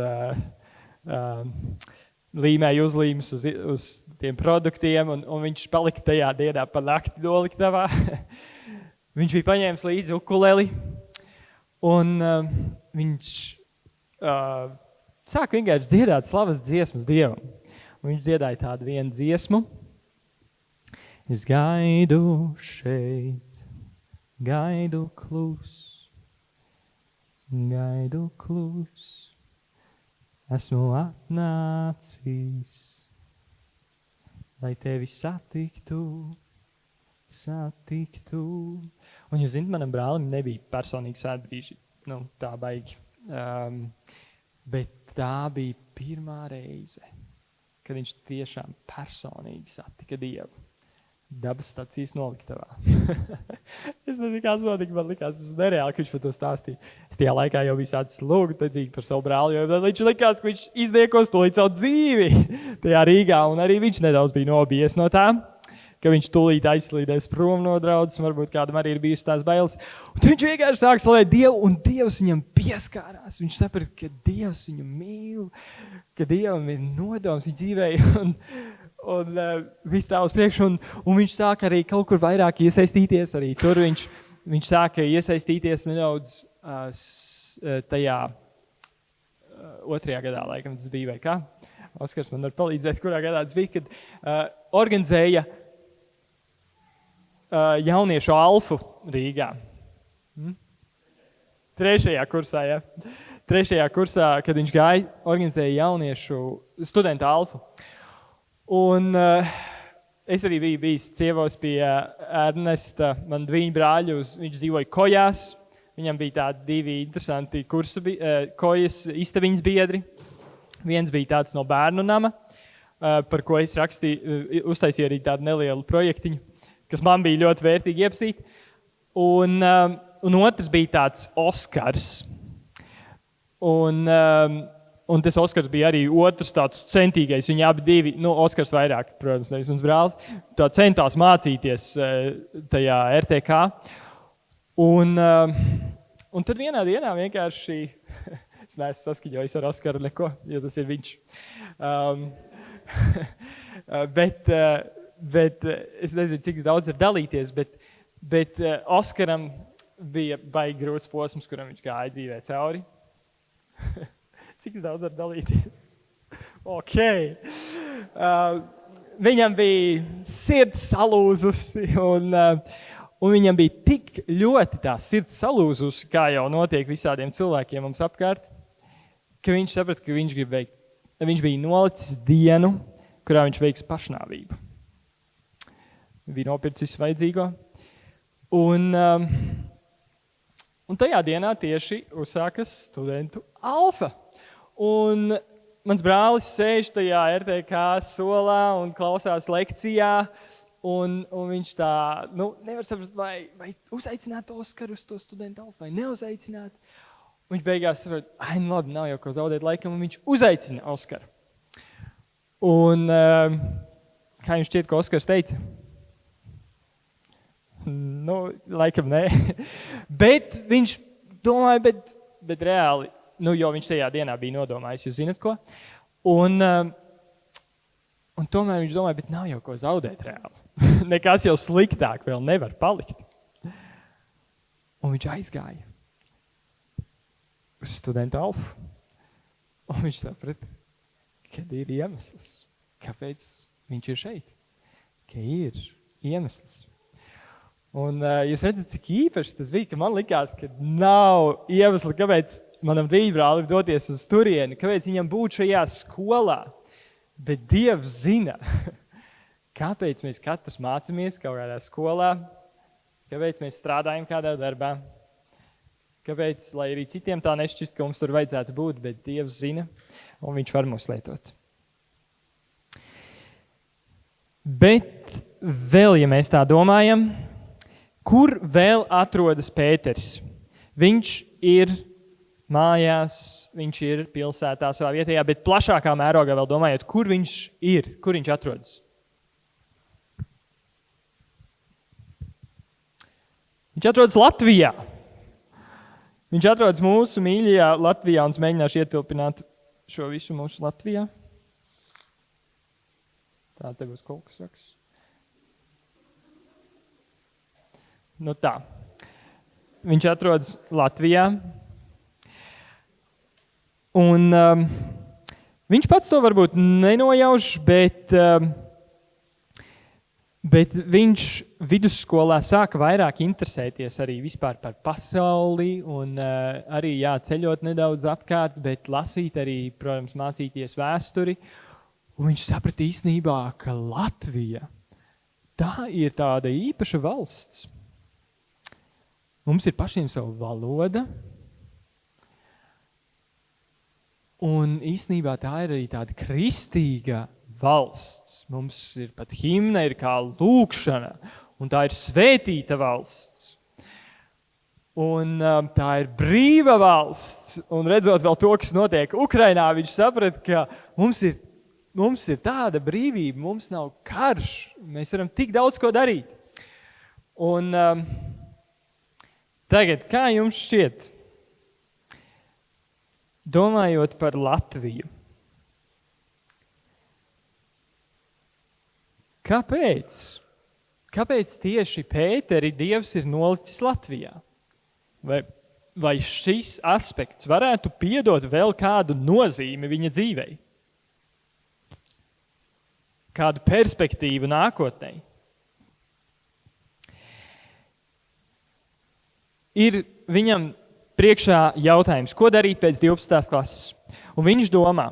līmēja uzlīmes uz tiem produktiem, un viņš palika tajā dienā pa nakti noliktavā. Viņš bija paņēmis līdzi ukuleli, un viņš sāka vienkārši dziedāt slavas dziesmas Dievam. Un viņš dziedāja tādu vienu dziesmu. Es gaidu šeit, gaidu klus, esmu atnācis, lai tevi satiktu. Un jūs zināt, manam brālim nebija personīgi svētbrīži, tā baigi. Bet tā bija pirmā reize, kad viņš tiešām personīgi satika Dievu. Dabas stacijas noliktavā. Es nezinu, kāds notika, man likās, tas ir nereāli, ka viņš par to stāstīja. Es tajā laikā jau biju sācis lūgt dedzīgi par savu brāli, jo viņš likās, ka viņš izniekos to līdz savu dzīvi tajā Rīgā, un arī viņš nedaudz bija nobijies no tā, ka viņš tūlīt aizslīdēs prom no draudzes, un varbūt kādam arī ir bijusi tās bailes. Un viņš vienkārši sāk slavēt Dievu, un Dievs viņam pieskārās. Viņš saprata, ka Dievs viņu mīl, ka Dievam ir nodoms viņa dzīvei, un viss tā uz priekšu, un viņš sāka arī kaut kur vairāk iesaistīties, arī tur viņš sāka iesaistīties nedaudz tajā 2. gadā, laikam tas bija, vai kā? Oskars man var palīdzēt, kurā gadā tas bija, kad organizēja jauniešu alfu Rīgā. 3. kursā, jā. 3. kursā, kad viņš gāja, organizēja jauniešu studentu alfu. Un es arī biju bijis cievos pie Ernesta, man 2 brāļi, viņš dzīvoja Kojās. Viņam bija tādi 2 interesanti Kojas istabiņas biedri. Viens bija tāds no bērnu nama, par ko es uztaisīju arī tādu nelielu projektiņu, kas man bija ļoti vērtīgi iepazīt. Un otrs bija tāds Oskars. Un un tas Oskars bija arī otrs tāds centīgais. Viņi abi divi, Oskars vairāk, protams, nevis mans brālis, tā centās mācīties tajā RTK. Un tad vienā dienā vienkārši, es neesmu saskaņojis ar Oskaru neko, jo tas ir viņš. Bet es nezinu, cik daudz ir dalīties, bet Oskaram bija baigi grūts posms, kuram viņš gāja dzīvē cauri. Cik daudz var dalīties? Ok. Viņam bija sirds salūzusi, un viņam bija tik ļoti tā sirds salūzusi, kā jau notiek visādiem cilvēkiem mums apkārt, ka viņš saprata, ka viņš bija nolicis dienu, kurā viņš veiks pašnāvību. Bija nopircis vajadzīgo. Un tajā dienā tieši uzsākas studentu alfa. Un mans brālis sēž tajā RTK solā un klausās lekcijā, un viņš tā, nevar saprast, vai uzaicināt Oskaru uz to studentu alfa, vai neuzaicināt. Viņš beigās saprot, labi, nav jau ko zaudēt laikam, un viņš uzaicina Oskaru. Un kā jums šķiet, ko Oskars teica? Laikam nē. Bet viņš domāja, bet reāli, jo viņš tajā dienā bija nodomājis, jūs zinat ko? Un tomēr viņš domāja, bet nav jau ko zaudēt reāli. Nekas jau sliktāk vēl nevar palikt. Un viņš aizgāja uz studentu alfu. Un viņš saprata, kad ir iemesls. Kāpēc viņš ir šeit? Ka ir iemesls. Un jūs redzat, cik īpaši tas bija, ka man likās, ka nav iemesla, kāpēc manam brālim doties uz turieni, kāpēc viņam būt šajā skolā. Bet Dievs zina, kāpēc mēs katrs mācāmies kaut kādā skolā, kāpēc mēs strādājam kādā darbā, kāpēc, lai arī citiem tā nešķist, ka mums tur vajadzētu būt, bet Dievs zina, un viņš var mūs lietot. Bet vēl, ja mēs tā domājam, kur vēl atrodas Pēters? Viņš ir mājās, viņš ir pilsētā savā vietējā, bet plašākā mērogā vēl domājot, kur viņš ir, kur viņš atrodas? Viņš atrodas Latvijā. Viņš atrodas mūsu mīļajā Latvijā, un es mēģināšu ietilpināt šo visu mūsu Latvijā. Tā te būs kaut kas raksts. Tā. Viņš atrodas Latvijā. Un viņš pats to varbūt nenojauš, bet viņš vidusskolā sāka vairāk interesēties arī vispār par pasauli un arī ceļot nedaudz apkārt, bet lasīt arī, protams, mācīties vēsturi. Un viņš saprata īstenībā, ka Latvija, tā ir tāda īpaša valsts. Mums ir pašiem savu valoda, un īstenībā tā ir arī tāda kristīga valsts. Mums ir pat himna, ir kā lūkšana, un tā ir svētīta valsts. Un tā ir brīva valsts, un redzot vēl to, kas notiek Ukrainā, viņš saprata, ka mums ir tāda brīvība, mums nav karš, mēs varam tik daudz ko darīt. Un tagad, kā jums šķiet, domājot par Latviju, kāpēc tieši Pēteri Dievs ir nolicis Latvijā? Vai šis aspekts varētu piedot vēl kādu nozīmi viņa dzīvei? Kādu perspektīvu nākotnei? Ir viņam priekšā jautājums, ko darīt pēc 12. klases. Un viņš domā,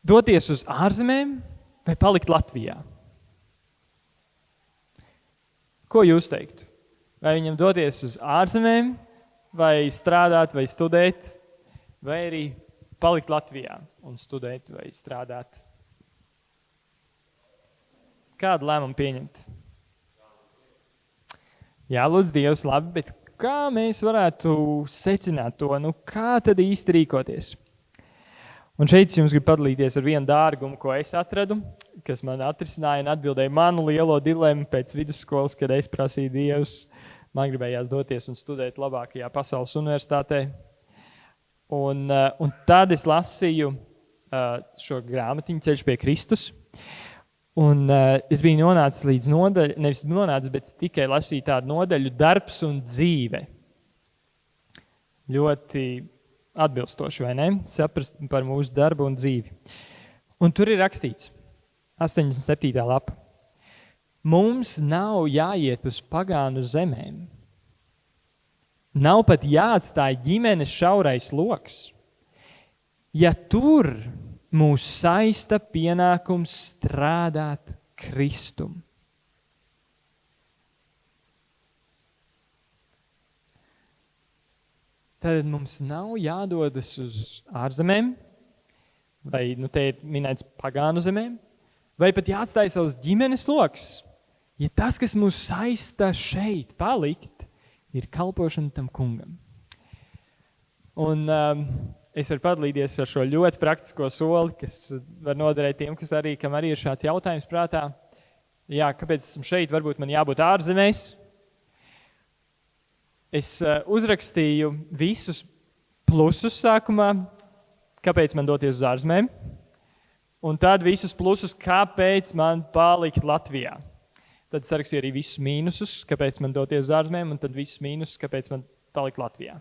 doties uz ārzemēm vai palikt Latvijā? Ko jūs teiktu? Vai viņam doties uz ārzemēm, vai strādāt, vai studēt, vai arī palikt Latvijā un studēt vai strādāt? Kādu lēmumu pieņemt? Jā, lūdzu Dievs, labi, bet kā mēs varētu secināt to, kā tad īsti rīkoties. Un šeit es jums gribu padalīties ar vienu dārgumu, ko es atradu, kas man atrisināja un atbildēja manu lielo dilemmu pēc vidusskolas, kad es prasīju Dievs. Man gribējās doties un studēt labākajā pasaules universitātē. Un tad es lasīju šo grāmatiņu Ceļš pie Kristus. Un es biju nonācis līdz nodaļu, nevis nonācis, bet tikai lasīju tādu nodaļu darbs un dzīve. Ļoti atbilstoši, vai ne? Saprast par mūsu darbu un dzīvi. Un tur ir rakstīts, 87. lapa. Mums nav jāiet uz pagānu zemēm. Nav pat jāatstāj ģimenes šaurais loks. Ja tur mūs saista pienākums strādāt Kristum. Tad mums nav jādodas uz ārzemēm, vai te ir minēts pagānu zemēm, vai pat jāatstāj savus ģimenes lokus. Ja tas, kas mūs saista šeit palikt, ir kalpošana tam kungam. Un es varu padalīties ar šo ļoti praktisko soli, kas var noderēt tiem, kam arī ir šāds jautājums prātā. Jā, kāpēc esmu šeit? Varbūt man jābūt ārzemēs. Es uzrakstīju visus plusus sākumā, kāpēc man doties uz ārzemēm, un tad visus plusus, kāpēc man palikt Latvijā. Tad sarakstīju arī visus mīnusus, kāpēc man doties uz ārzemēm, un tad visus mīnusus, kāpēc man palikt Latvijā.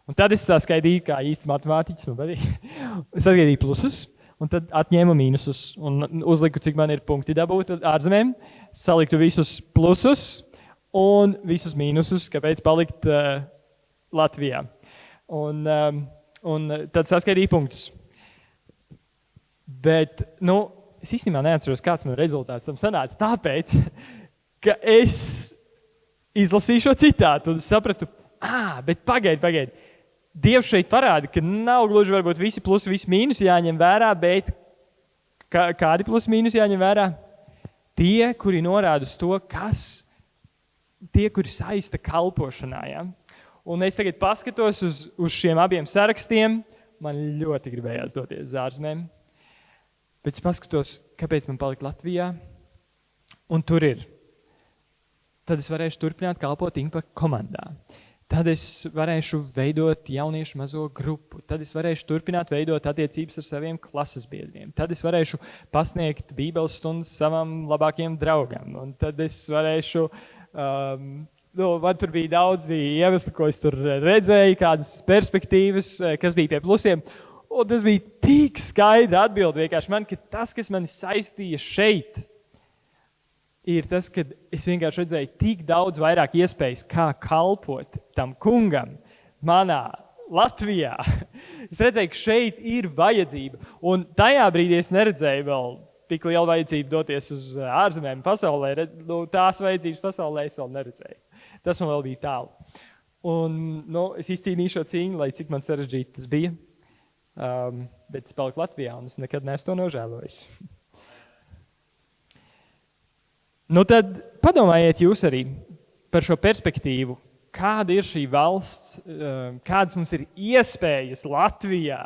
Un tad es saskaidīju, kā īsts matemātiķis, es atskaidīju plusus, un tad atņēmu mīnusus, un uzliku, cik man ir punkti dabūt ārzemēm, saliktu visus plusus un visus mīnusus, kāpēc palikt Latvijā. Un tad saskaidīju punktus. Bet, es īstenībā neatceros, kāds man rezultāts tam sanāca, tāpēc, ka es izlasīju šo citātu un sapratu, bet pagaidi. Dievs šeit parāda, ka nav gluži varbūt visi plusi, visi mīnusi jāņem vērā, bet kādi plusi mīnusi jāņem vērā? Tie, kuri norāda uz to, tie, kuri saista kalpošanā. Ja? Un es tagad paskatos uz šiem abiem sarakstiem, man ļoti gribējās doties uz ārzemēm, bet es paskatos, kāpēc man palikt Latvijā, un tur ir. Tad es varēšu turpināt kalpot Impact komandā. Tad es varēšu veidot jauniešu mazo grupu. Tad es varēšu turpināt veidot attiecības ar saviem klases biedriem. Tad es varēšu pasniegt bībeles stundas savam labākajam draugam. Un tad es varēšu, man tur bija daudzi iemesli, ko es tur redzēju, kādas perspektīvas, kas bija pie plusiem. Un tas bija tik skaidra atbilde vienkārši man, ka tas, kas mani saistīja šeit, ir tas, ka es vienkārši redzēju tik daudz vairāk iespējas, kā kalpot tam kungam manā Latvijā. Es redzēju, ka šeit ir vajadzība. Un tajā brīdī es neredzēju vēl tik lielu vajadzību doties uz ārzemēm pasaulē. Tās vajadzības pasaulē es vēl neredzēju. Tas man vēl bija tālu. Un es izcīnīju šo cīņu, lai cik man sarežģīti tas bija. Bet es paliku Latvijā un es nekad neesmu to nožēlojis. Tad padomājiet jūs arī par šo perspektīvu, kāda ir šī valsts, kādas mums ir iespējas Latvijā.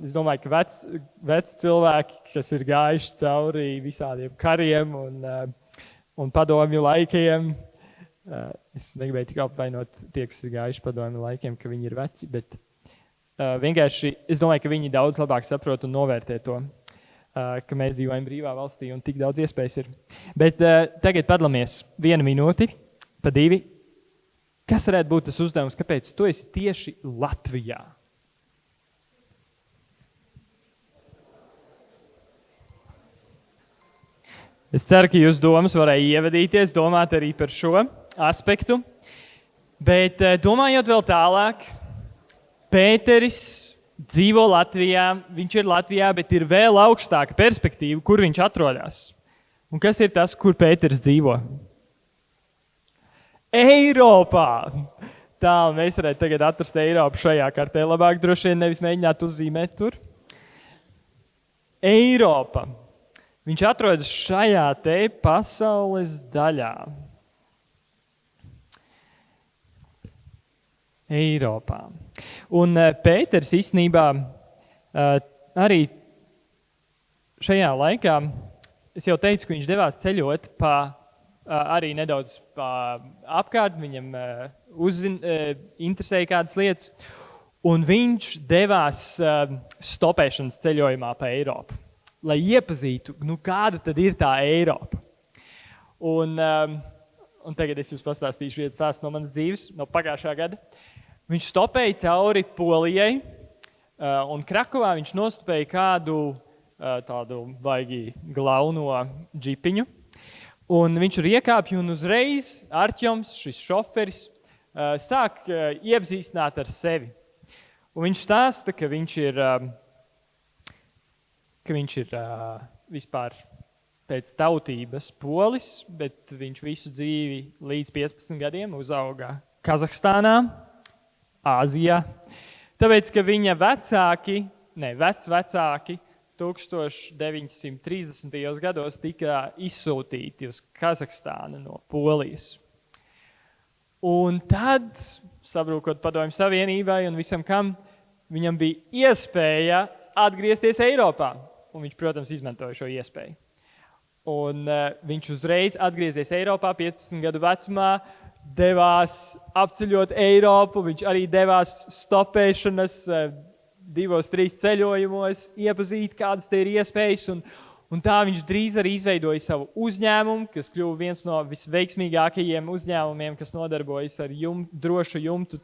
Es domāju, ka veci cilvēki, kas ir gājuši cauri visādiem kariem un padomju laikiem, es negribēju tik apvainot tie, kas ir gājuši padomju laikiem, ka viņi ir veci, bet vienkārši es domāju, ka viņi daudz labāk saprot un novērtē to, ka mēs dzīvojam brīvā valstī un tik daudz iespējas ir. Bet tagad padalāmies 1 minūti pa 2. Kas varētu būt tas uzdevums, kāpēc tu esi tieši Latvijā? Es ceru, ka jūs domas varēja ievadīties, domāt arī par šo aspektu. Bet domājot vēl tālāk, Pēteris dzīvo Latvijā, viņš ir Latvijā, bet ir vēl augstāka perspektīva, kur viņš atrodas. Un kas ir tas, kur Pēteris dzīvo? Eiropā! Tā, mēs varētu tagad atrast Eiropu šajā kartē. Labāk droši vien nevis mēģināt uzzīmēt tur. Eiropa. Viņš atrodas šajā te pasaules daļā. Eiropā. Un Pēters īstenībā arī šajā laikā, es jau teicu, ka viņš devās ceļot arī nedaudz apkārt, viņam interesēja kādas lietas, un viņš devās stopēšanas ceļojumā pa Eiropu, lai iepazītu, kāda tad ir tā Eiropa. Un tagad es jums pastāstīšu vienu stāstu no manas dzīves, no pagājušā gada. Viņš stopēja cauri Polijai, un Krakovā viņš nostopēja kādu tādu baigi glauno džipiņu. Un viņš tur iekāpja, un uzreiz Artjoms, šis šoferis, sāk iepazīstināt ar sevi. Un viņš stāsta, ka viņš ir vispār pēc tautības polis, bet viņš visu dzīvi līdz 15 gadiem uzauga Kazahstānā, Āzijā. Tāpēc, ka viņa vecvecāki 1930. gados tika izsūtīti uz Kazahstānu no Polijas. Un tad, sabrūkot Padomju Savienībai un visam kam, viņam bija iespēja atgriezties Eiropā. Un viņš, protams, izmantoja šo iespēju. Un viņš uzreiz atgriezies Eiropā 15 gadu vecumā, devās apceļot Eiropu, viņš arī devās stopēšanas 2-3 ceļojumos, iepazīt, kādas te ir iespējas, un tā viņš drīz arī izveidoja savu uzņēmumu, kas kļuva viens no visveiksmīgākajiem uzņēmumiem, kas nodarbojas ar drošu jumtu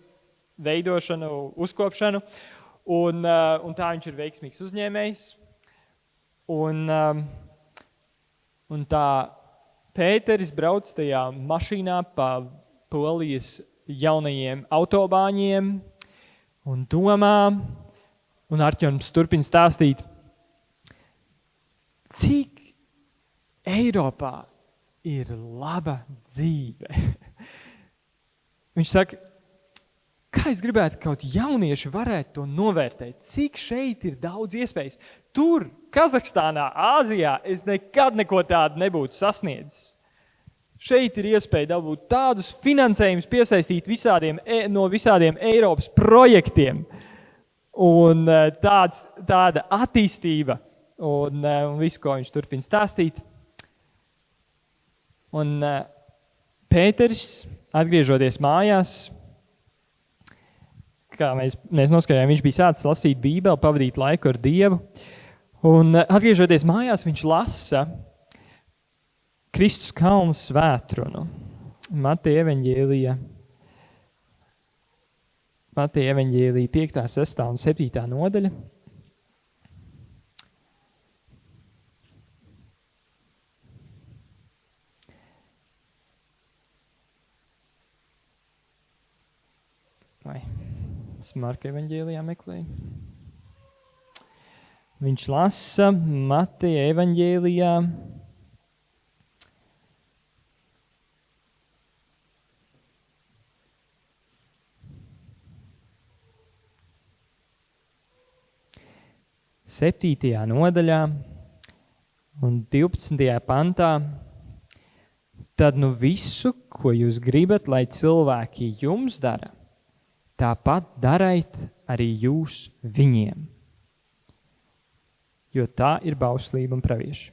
veidošanu, uzkopšanu, un tā viņš ir veiksmīgs uzņēmējs. Un tā Pēteris brauc tajā mašīnā pa Polijas jaunajiem autobāņiem un domā, un Artjoms turpina stāstīt, cik Eiropā ir laba dzīve. Viņš saka, kā es gribētu, kaut jaunieši varētu to novērtēt, cik šeit ir daudz iespējas. Tur, Kazahstānā, Āzijā, es nekad neko tādu nebūtu sasniedzis. Šeit ir iespēja dabūt tādus finansējumus piesaistīt no visādiem Eiropas projektiem. Un tāda attīstība un visu, ko viņš turpina stāstīt. Un Pēteris, atgriežoties mājās, kā mēs noskatījām, viņš bija sācis lasīt Bībeli, pavadīt laiku ar Dievu. Un atgriežoties mājās, viņš lasa Kristus kalna svētrunu. Mateja evaņģēlija 5., 6. un 7. nodaļa. Vai es Marka evaņģēlijā meklēju? Viņš lasa Mateja evaņģēlijā 7. nodaļā un 12. pantā. Tad visu, ko jūs gribat, lai cilvēki jums dara, tāpat dariet arī jūs viņiem. Jo tā ir bauslība un pravieši.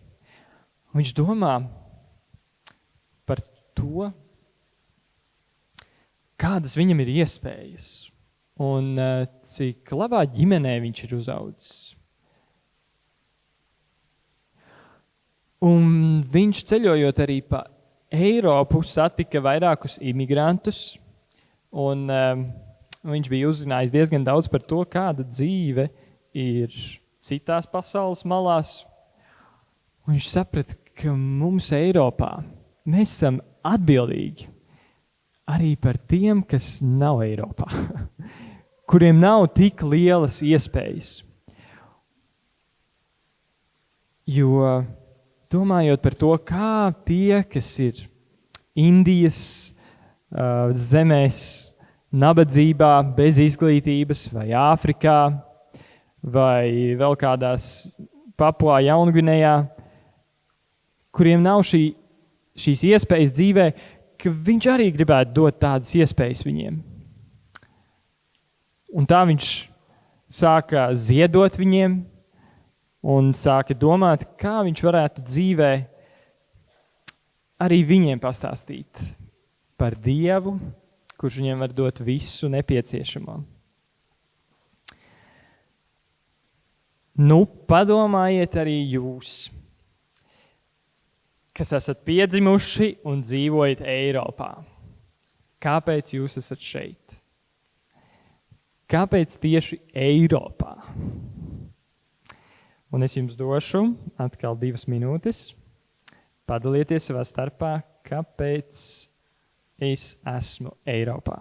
Viņš domā par to, kādas viņam ir iespējas un cik labā ģimenē viņš ir uzaudzis. Un viņš ceļojot arī pa Eiropu satika vairākus imigrantus, un viņš bija uzzinājis diezgan daudz par to, kāda dzīve ir citās pasaules malās. Un viņš saprata, ka mums Eiropā mēs esam atbildīgi arī par tiem, kas nav Eiropā, kuriem nav tik lielas iespējas. Jo domājot par to, kā tie, kas ir Indijas zemēs, nabadzībā, bez izglītības, vai Āfrikā, vai vēl kādās Papua Jaungvinejā, kuriem nav šīs iespējas dzīvē, ka viņš arī gribētu dot tādas iespējas viņiem. Un tā viņš sāka ziedot viņiem un sāka domāt, kā viņš varētu dzīvē arī viņiem pastāstīt par Dievu, kurš viņiem var dot visu nepieciešamo. Nu, padomājiet arī jūs, kas esat piedzimuši un dzīvojat Eiropā. Kāpēc jūs esat šeit? Kāpēc tieši Eiropā? Un es jums došu atkal 2 minūtes. Padalieties savā starpā, kāpēc es esmu Eiropā.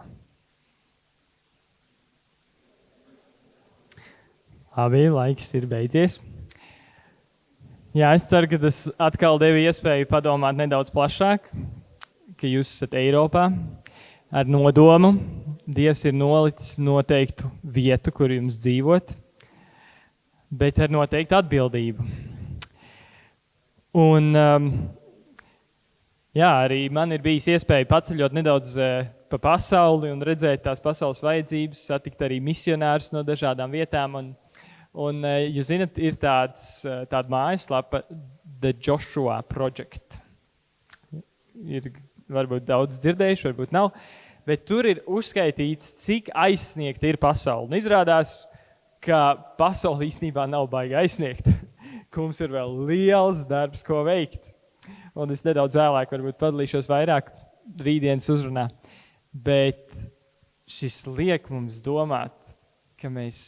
Labi, laiks ir beidzies. Jā, es ceru, ka tas atkal deva iespēju padomāt nedaudz plašāk, ka jūs esat Eiropā ar nodomu. Dievs ir nolicis noteiktu vietu, kur jums dzīvot, bet ar noteiktu atbildību. Un jā, arī man ir bijis iespēja paceļot nedaudz pa pasauli un redzēt tās pasaules vajadzības, satikt arī misionārus no dažādām vietām. Un jūs zināt, ir tāda mājaslapa The Joshua Project. Ir varbūt daudz dzirdējuši, varbūt nav, bet tur ir uzskaitīts, cik aizsniegta ir pasaule. Un izrādās, ka pasaule īstenībā nav baigi aizsniegta. Mums ir vēl liels darbs, ko veikt. Un es nedaudz vēlāk varbūt padalīšos vairāk rītdienas uzrunā. Bet šis liek mums domāt, ka mēs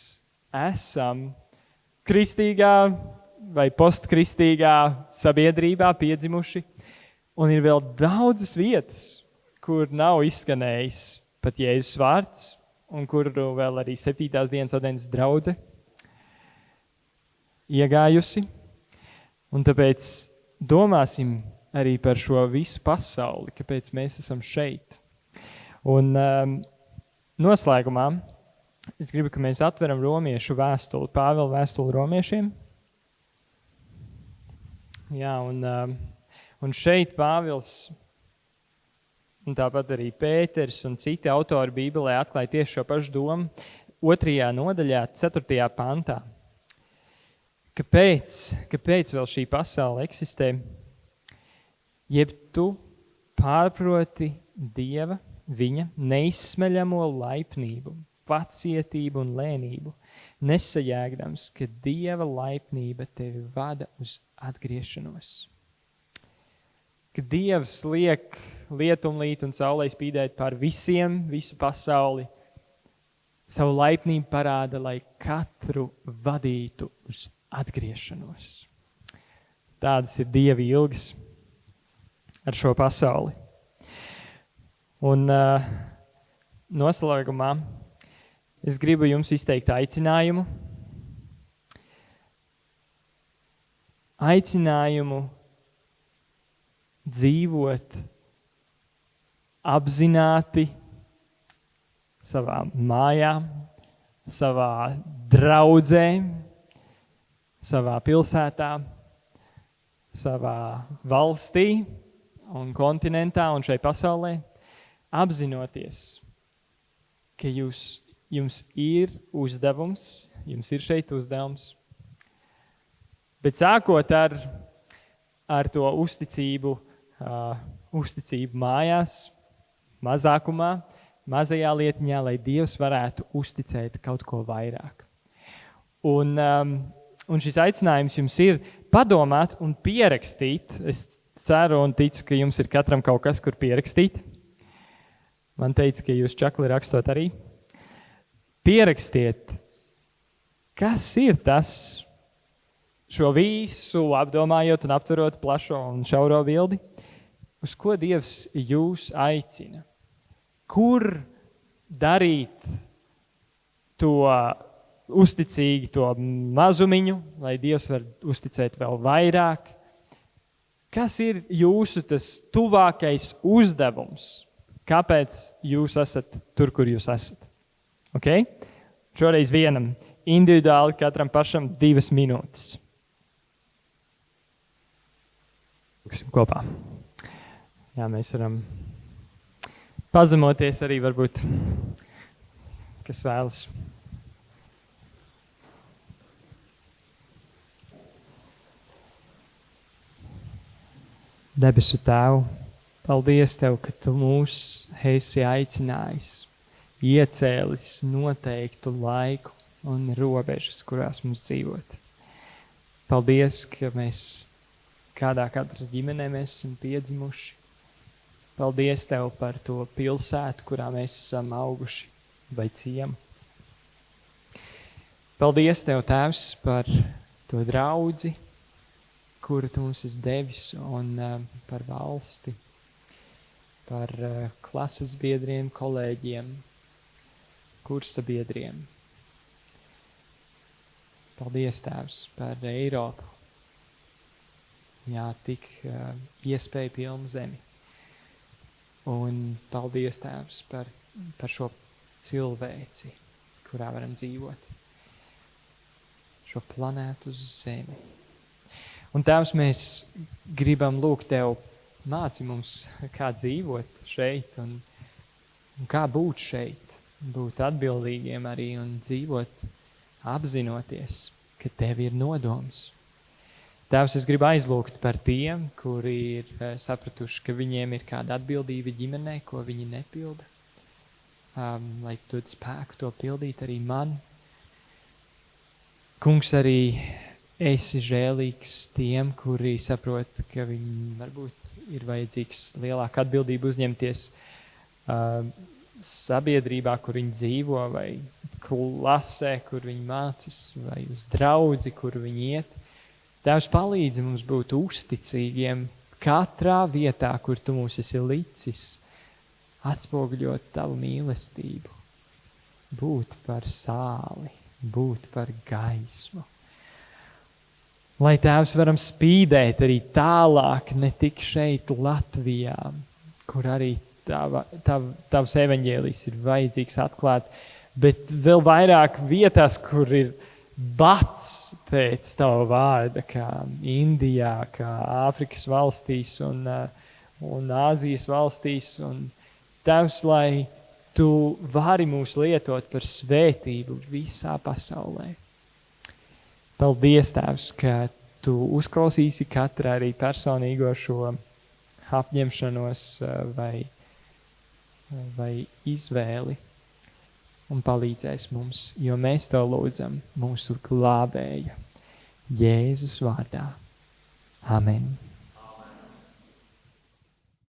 esam kristīgā vai postkristīgā sabiedrībā piedzimuši, un ir vēl daudzas vietas, kur nav izskanējis pat Jēzus vārds, un kur vēl arī 7. dienas adventas draudze iegājusi. Un tāpēc domāsim arī par šo visu pasauli, kāpēc mēs esam šeit. Un noslēgumā es gribu, ka mēs atveram romiešu vēstuli, Pāvila vēstuli romiešiem. Jā, un šeit Pāvils, un tāpat arī Pēters un citi autori Bībelē atklāja tieši šo pašu domu 2. nodaļā, 4. pantā. Kāpēc vēl šī pasaule eksistē? Jeb tu pārproti Dieva, viņa neizsmeļamo laipnību, pacietību un lēnību, nesajēgdams, ka Dieva laipnība tevi vada uz atgriešanos. Ka Dievs liek lietumlīt un saulē spīdēt pār visiem, visu pasauli, savu laipnību parāda, lai katru vadītu uz atgriešanos. Tādas ir Dieva ilgas ar šo pasauli. Un noslēgumā es gribu jums izteikt aicinājumu. Aicinājumu dzīvot apzināti savā mājā, savā draudzē, savā pilsētā, savā valstī un kontinentā un šai pasaulē, apzinoties, ka jums ir uzdevums, jums ir šeit uzdevums, bet sākot ar to uzticību mājās, mazākumā, mazajā lietiņā, lai Dievs varētu uzticēt kaut ko vairāk. Un šis aicinājums jums ir padomāt un pierakstīt. Es ceru un ticu, ka jums ir katram kaut kas, kur pierakstīt. Man teica, ka jūs čakli rakstot arī. Pierakstiet, kas ir tas, šo visu apdomājot un aptverot plašo un šauro bildi, uz ko Dievs jūs aicina. Kur darīt to uzticīgi, to mazumiņu, lai Dievs var uzticēt vēl vairāk. Kas ir jūsu tas tuvākais uzdevums? Kāpēc jūs esat tur, kur jūs esat? Okay? Šoreiz vienam, individuāli katram pašam 2 minūtes. Būsim kopā. Jā, mēs varam pazemoties arī varbūt, kas vēlas Debesu Tēvu, paldies Tev, ka Tu mūs esi aicinājis, iecēlis noteiktu laiku un robežas, kurās mums dzīvot. Paldies, ka mēs kādā katras ģimenē mēs esam piedzimuši. Paldies Tev par to pilsētu, kurā mēs esam auguši, vai ciemu. Paldies Tev, Tēvs, par to draudzi, kuru Tu mums esi devis, un par valsti, par klases biedriem, kolēģiem, kursa biedriem. Paldies, Tēvs, par Eiropu. Jā, tik iespēju pilnu zemi. Un paldies, Tēvs, par šo cilvēci, kurā varam dzīvot. Šo planētu uz zemi. Un Tēvs, mēs gribam lūgt Tev, māci mums, kā dzīvot šeit un kā būt šeit, būt atbildīgiem arī un dzīvot apzinoties, ka Tev ir nodoms. Tēvs, es gribu aizlūgt par tiem, kuri ir sapratuši, ka viņiem ir kāda atbildība ģimenē, ko viņi nepilda. Lai Tu dod spēku to pildīt arī man. Kungs, arī esi žēlīgs tiem, kuri saprot, ka viņi varbūt ir vajadzīgs lielāka atbildība uzņemties sabiedrībā, kur viņi dzīvo, vai klasē, kur viņi mācas, vai uz draudzi, kur viņi iet. Tēvs, palīdzi mums būt uzticīgiem katrā vietā, kur Tu mūs esi licis, atspoguļot Tavu mīlestību, būt par sāli, būt par gaismu. Lai, Tēvs, varam spīdēt arī tālāk, ne tik šeit Latvijā, kur arī Tavs evaņģēlijs ir vajadzīgs atklāt, bet vēl vairāk vietās, kur ir bats pēc Tava vārda, kā Indijā, kā Āfrikas valstīs un Āzijas valstīs. Un Tēvs, lai Tu vari mūs lietot par svētību visā pasaulē. Paldies, Tēvs, ka Tu uzklausīsi katra arī personīgo šo apņemšanos vai izvēli un palīdzēs mums, jo mēs Tev lūdzam mūsu glābēja Jēzus vārdā. Amen.